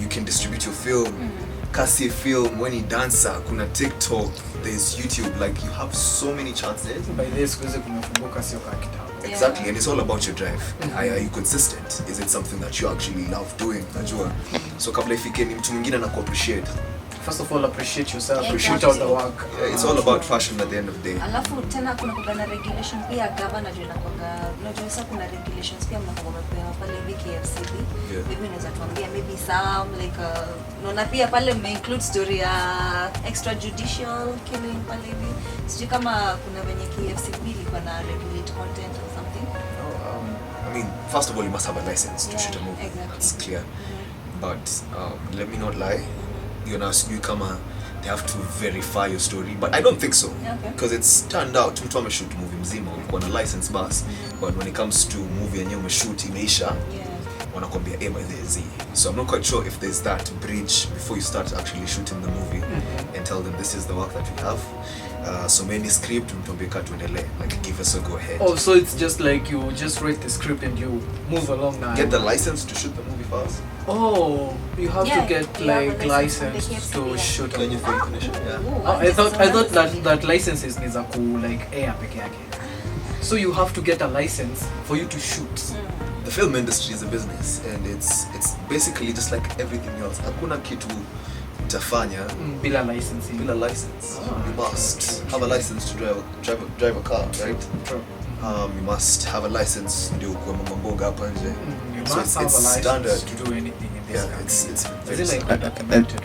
Speaker 3: You can distribute your film. Kasi film, when you dancer, kuna TikTok, there's YouTube, like you have so many chances.
Speaker 2: By this kumefunguka sio kama kitabu.
Speaker 3: Exactly, and it's all about your drive. Are you consistent? Is it something that you actually love doing? Najua. So kabla ifike ni mtu mwingine anakuappreciate.
Speaker 2: First of all, appreciate yourself, appreciate all the work.
Speaker 3: Yeah, it's all about fashion at the end of the day.
Speaker 1: Alafu tena kuna regulation pia governor najua unajua sasa kuna regulations pia mnapokuwa pale KFCB. Maybe unaweza tuambia maybe some like naona pia pale include story ya extrajudicial killing pale hivi. Sijui kama kuna venye KFCB ilikuwa na regulate content or something.
Speaker 3: I mean, first of all, you must have a license to shoot a movie.
Speaker 1: Exactly.
Speaker 3: That's clear. But let me not lie. They have to verify your story, but I don't think so, because it's turned out mtu ameshoot movie mzima ulikuwa na license bus, but when it comes to movie yenyewe umeshoot imeisha, wanakwambia A by the Z. So I'm not quite sure if there's that bridge before you start actually shooting the movie and tell them this is the work that we have. So many script mtuambia tuendelee, like give us a go ahead.
Speaker 2: Oh, so it's just like you just write the script and you move along now.
Speaker 3: Get the license to shoot the movie first.
Speaker 2: Oh, you have to get like license to shoot.
Speaker 3: Can you film condition?
Speaker 2: Oh, I thought that licenses needs a cool like air peke yake. So you have to get a license for you to shoot.
Speaker 3: The film industry is a business, and it's basically just like everything else. Hakuna kitu utafanya
Speaker 2: bila license.
Speaker 3: You must have a license to drive a car, right?
Speaker 2: True.
Speaker 3: You must have a license ndio kuwa mama mboga hapa nje.
Speaker 2: You must have a license
Speaker 3: standard
Speaker 2: to do anything in this country.
Speaker 3: It's
Speaker 2: very like documented.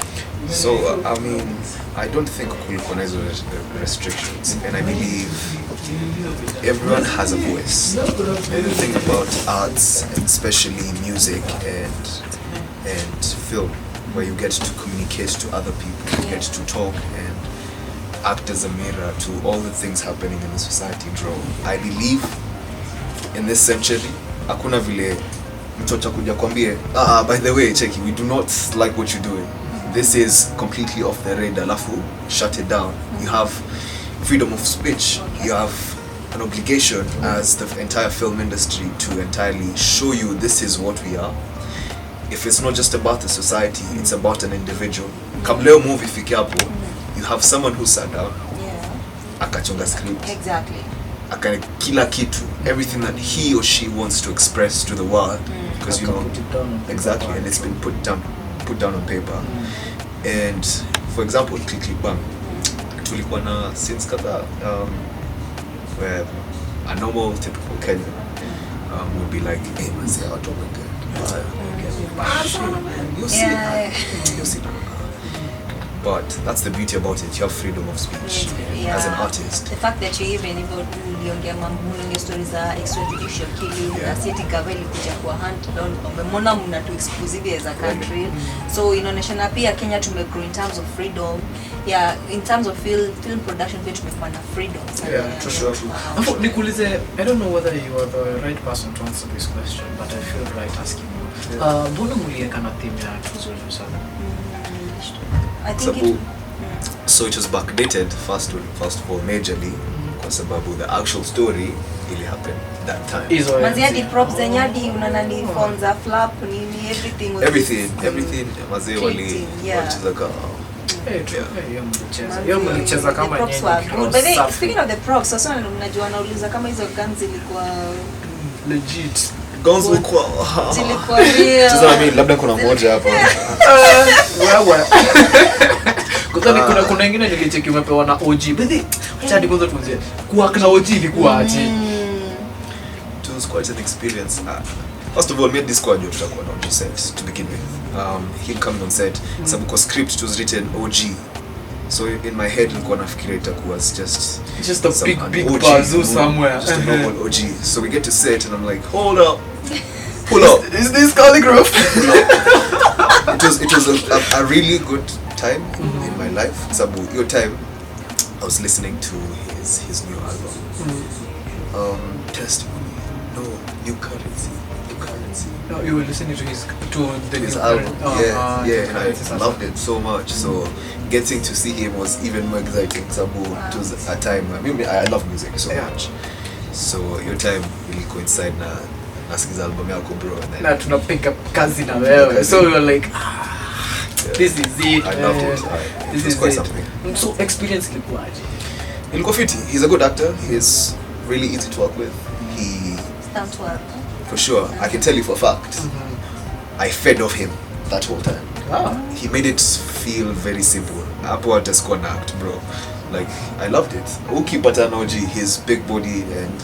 Speaker 3: So I mean, I don't think kulikuwa na hizo restrictions, and I believe everyone has a voice. And the thing about arts, and especially music and film, where you get to communicate to other people, you get to talk and act as a mirror to all the things happening in the society, bro. I believe in this century, hakuna vile mtoto kuja kwambie, by the way, cheki, we do not like what you're doing. This is completely off the radar, alafu shut it down. You have freedom of speech. You have an obligation as the entire film industry to entirely show you this is what we are, if it's not just about the society, it's about an individual. Kableo movie fiki hapo, you have someone who sat down, akachonga script,
Speaker 1: exactly,
Speaker 3: akana kila kitu, everything that he or she wants to express to the world, because you know, exactly, and it's been put down on paper. And for example, Click Bang, tulikuwa na scenes kadhaa where a normal typical Kenyan would be like, hey man, say out of you see. But that's the beauty about it. You have freedom of speech as an artist.
Speaker 1: The fact that you even uliongea mambo stories za extrajudicial killing, asiyeti gaveli kuja kwa hunt down, umemona mna to exclusive as a country. So inaonyesha pia Kenya tumegrow in terms of freedom. Yeah, in terms of film production pia tumekuwa na freedom.
Speaker 2: For sure. Nikuulize, I don't know whether you are the right person to answer this question, but I feel right asking you. Mbona mulieka na theme ya Tuzo sana?
Speaker 1: I think
Speaker 3: so it was backdated first of all majorly kwa sababu the actual story really happened that time.
Speaker 1: Maziadi props zenyadi unanani phones za flap nini
Speaker 3: everything mazee wali walicheza
Speaker 2: mlicheza kama
Speaker 1: nini. But speaking of the props, sasa unajua nauliza kama hizo guns zilikuwa
Speaker 2: legit.
Speaker 3: Guns zilikuwa
Speaker 1: real.
Speaker 3: Sasa mimi labda kuna moja hapa.
Speaker 2: Wewe. Kuna wengine nilicheki umepewa na OG. Bidi acha kwanza tuanze. Kuwa na OG ilikuwa aje?
Speaker 3: It was quite an experience. First of all, me and this squad tutakuwa na OG set to begin with. Him coming on set, sababu kwa script it was written OG. So in my head nilikuwa nafikiria itakuwa
Speaker 2: just a big bazoo somewhere.
Speaker 3: Just a normal OG. So we get to set and I'm like, hold up. Pull up.
Speaker 2: Is this calligraph?
Speaker 3: It was a really good time in my life. Sabu, your time, I was listening to his new album. Testimony. No, new currency.
Speaker 2: No, you were listening to his
Speaker 3: album. And I loved it so much. So getting to see him was even more exciting. Sabu, it was a time. I love music so much. So your time really coincide na nasikiza album yako bro.
Speaker 2: Na tunapick up kazi na wewe. So we were like, this is it.
Speaker 3: I loved it. This is quite something.
Speaker 2: So experience ilikuwaje?
Speaker 3: Ilikuwa fiti. He's a good actor. He's really easy to work with. He
Speaker 1: stands well.
Speaker 3: For sure. I can tell you for a fact. I fed off him that whole time. He made it feel very simple. Hapo hata sikuwa na act bro. Like I loved it. Ukipata na OG, his big body and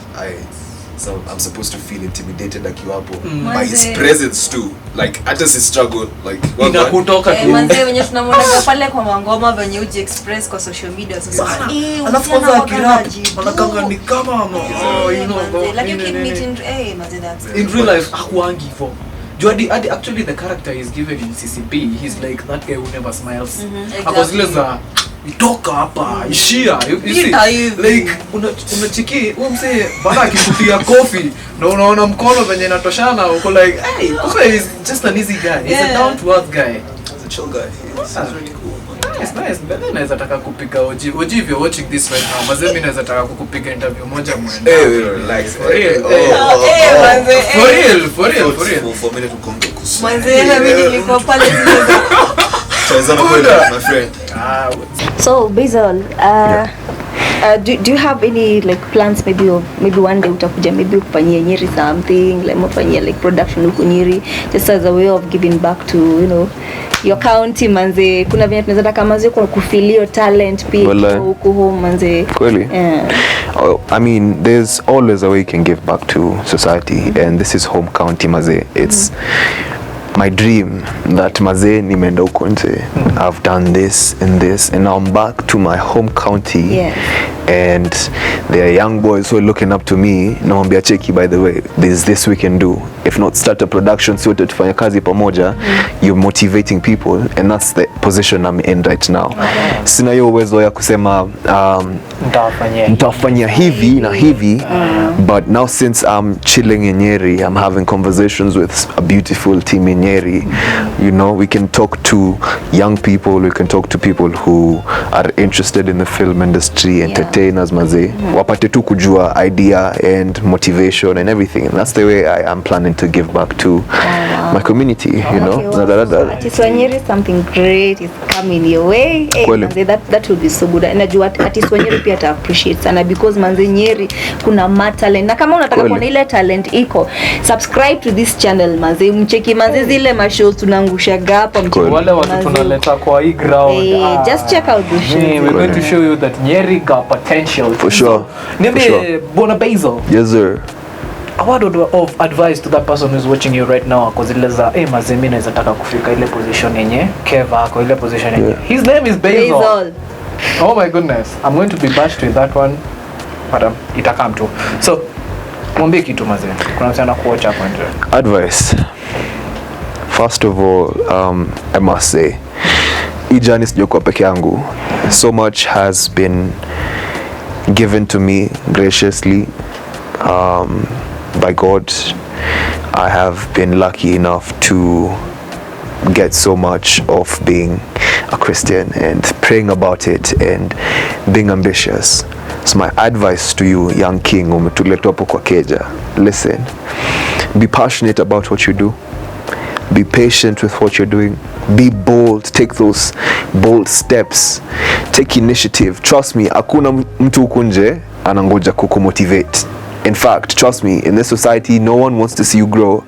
Speaker 3: so I'm supposed to feel intimidated like you hapo by his presence too. Like hata si struggle like
Speaker 2: inakutoka tu.
Speaker 1: Manze wenye tunamwona pale kwa mangoma venye uji express kwa social media sasa.
Speaker 2: Alafu kwanza akirap anakanga ni kama you know
Speaker 1: like you keep meeting manze that's
Speaker 2: in real life hakuangi hivyo. Jodi actually the character is given in CCP, he's like that guy who never smiles. Akozile za itoka hapa ishia you see like unachiki umse bana akikutia coffee na unaona mkono venye inatoshana uko like hey okay he's just an easy guy, he's a down to earth guy,
Speaker 3: he's a chill guy, he's really cool.
Speaker 2: Nice. But then naweza taka kupiga OG if you're watching this right now mazee mimi naweza taka kukupiga interview moja mwenda.
Speaker 3: Relax.
Speaker 2: For real.
Speaker 3: For minute ukonge kusu.
Speaker 1: Mazee na mimi nilikuwa pale
Speaker 3: my friend.
Speaker 4: So Basil, do you have any like plans maybe one day utakuja maybe kufanyia Nyeri something like mfanyia like production huko Nyeri just as a way of giving back to your county manze, kuna vile tunaweza taka manze kwa kufilio talent pia huko home manze
Speaker 5: kweli. I mean there's always a way you can give back to society and this is home county manze. It's my dream that mazee nimeenda huko nje. I've done this and now I'm back to my home county. And there are young boys who are looking up to me. Naambia cheki, by the way, there's this we can do. If not start a production sote tufanya kazi pamoja. You're motivating people and that's the position I'm in right now. Sina hiyo uwezo ya kusema nitafanya hivi na hivi, but now since I'm chilling in Nyeri, I'm having conversations with a beautiful team in Nyeri. You know, we can talk to young people, we can talk to people who are interested in the film industry, entertainers mazee, wapate tu kujua idea and motivation and everything. And that's the way I am planning determined to give back to my community, you know.
Speaker 4: Artist wa Nyeri, something great is coming your way. Hey, manze, that will be so good. Najua artist wa Nyeri pia ta appreciate sana because manze Nyeri kuna talent. Na kama unataka kuona ile talent iko, subscribe to this channel manze. Mcheki manze zile mashows tunangushaga hapa mcheki.
Speaker 2: Wale watu tunaleta kwa hii ground.
Speaker 4: Just check out the show.
Speaker 2: We're going to show you that Nyeri got potential.
Speaker 5: For sure.
Speaker 2: Niambie Bona Basil.
Speaker 5: Yes sir.
Speaker 2: A word of advice to that person who's watching you right now, because ileza mazee mimi naweza taka kufika ile position yenye Keva kwa ile position yenye. His name is Basil. Oh my goodness, I'm going to be bashed with that one, but itakam tu. So mwambie kitu mazee, kuna mtu anakuacha hapo nje.
Speaker 5: Advice. First of all, I must say, hii journey sijakuwa peke yangu. So much has been given to me graciously by God. I have been lucky enough to get so much of being a Christian and praying about it and being ambitious. So my advice to you, young king, umetuleta hapo kwa keja, listen, be passionate about what you do, be patient with what you're doing, be bold, take those bold steps, take initiative. Trust me, hakuna mtu huku nje anangoja kukumotivate. In fact, trust me, in this society, no one wants to see you grow.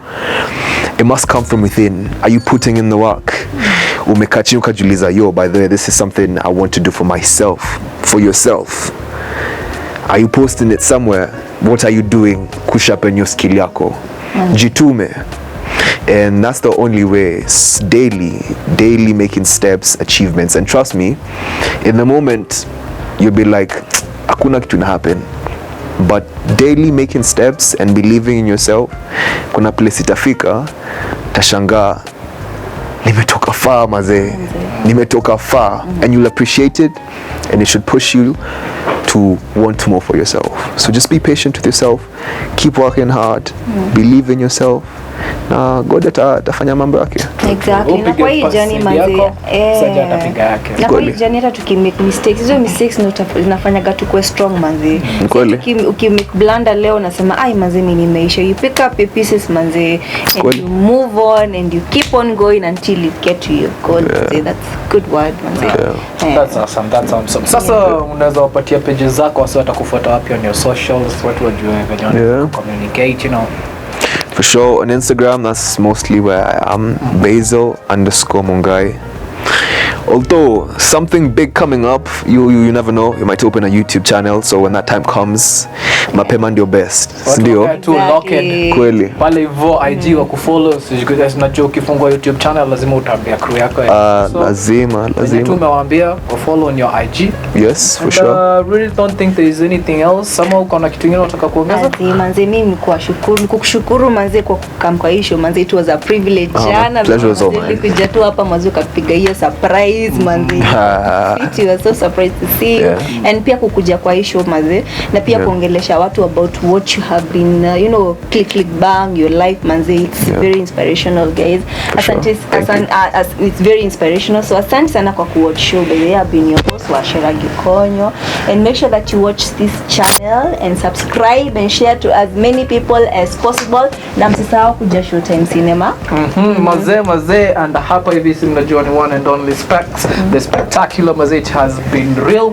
Speaker 5: It must come from within. Are you putting in the work? Umekaa chini ukajiuliza, yo, by the way, this is something I want to do for myself, for yourself. Are you posting it somewhere? What are you doing? Kusharpen your skill yako. Jitume. And that's the only way. Daily making steps, achievements. And trust me, in the moment, you'll be like, hakuna kitu na happen. But daily making steps and believing in yourself, kuna place itafika, tashangaa, nimetoka far mazee, nimetoka far, and you'll appreciate it, and it should push you to want more for yourself. So just be patient with yourself, keep working hard, believe in yourself, na God atafanya mambo yake.
Speaker 4: Exactly. Na kwa hii journey manze,
Speaker 2: Saja atapiga yake.
Speaker 4: na kwa hii journey hata tukimake mistakes, hizo mistakes ndio zinafanya tukue strong manze. Ukimake blunder leo nasema ai manze mimi nimeisha. You pick up your pieces manze and you move on and you keep on going until you get to your goal. That's good word manze.
Speaker 2: That's awesome. That's awesome. Sasa unaweza wapatia pages zako wasi watakufuata wapi on your socials, watu wajue venye communicate, you know.
Speaker 5: For sure, on Instagram, that's mostly where I am, Basil_Mungai. Although something big coming up, you never know. You might open a YouTube channel, so when that time comes, mapema ndio best. Ndio.
Speaker 2: Kweli. Pale hivyo IG wa kufollow, unajua ukifungua YouTube channel lazima utaambia crew yako.
Speaker 5: Lazima.
Speaker 2: Tumewaambia wa follow on your IG.
Speaker 5: Yes, for sure.
Speaker 2: Really don't think there is anything else. Sama uko na kitu kingine unataka kuongeza?
Speaker 4: Manze mimi kukushukuru manze kwa kukam kwa issue manze, it was a privilege jana.
Speaker 5: Pleasure was all mine.
Speaker 4: Kuja tu hapa manze ukapiga hiyo surprise manze. It was so surprised to see you and pia kukuja kwa issue manze na pia kuongelesha watu about what you have been click bang your life manze. It's very inspirational guys. Asante it's very inspirational, so asante sana kwa kuwatch show. By the way, I've been your host Washera Gikonyo, and make sure that you watch this channel and subscribe and share to as many people as possible, na msisahau kuja Showtime Cinema.
Speaker 2: Mazee and hapa hivi simnajua ni one and only Specs, the spectacular mazee. It has been real.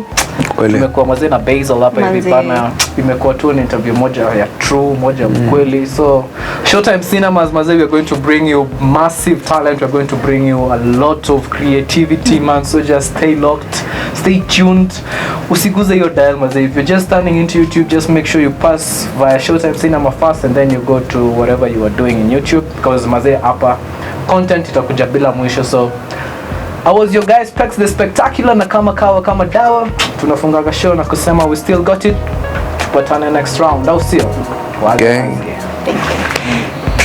Speaker 2: Imekuwa mazee na Basil hapa hivi bana, imekuwa tu ni interview moja ya true, moja kweli. So Showtime Cinemas mazee, we are going to bring you massive talent, we are going to bring you a lot of creativity man, so just stay locked, stay tuned, usiguze your dial mazee. If you're just turning into YouTube, just make sure you pass via Showtime Cinema first and then you go to whatever you are doing in YouTube, because mazee hapa content itakuja bila mwisho. So I was your guy Specs the Spectacular, na kama kawa kama dawa tunafunga show na kusema we still got it. Tupatane next round. Au sio?
Speaker 5: Gang.
Speaker 4: Thank you.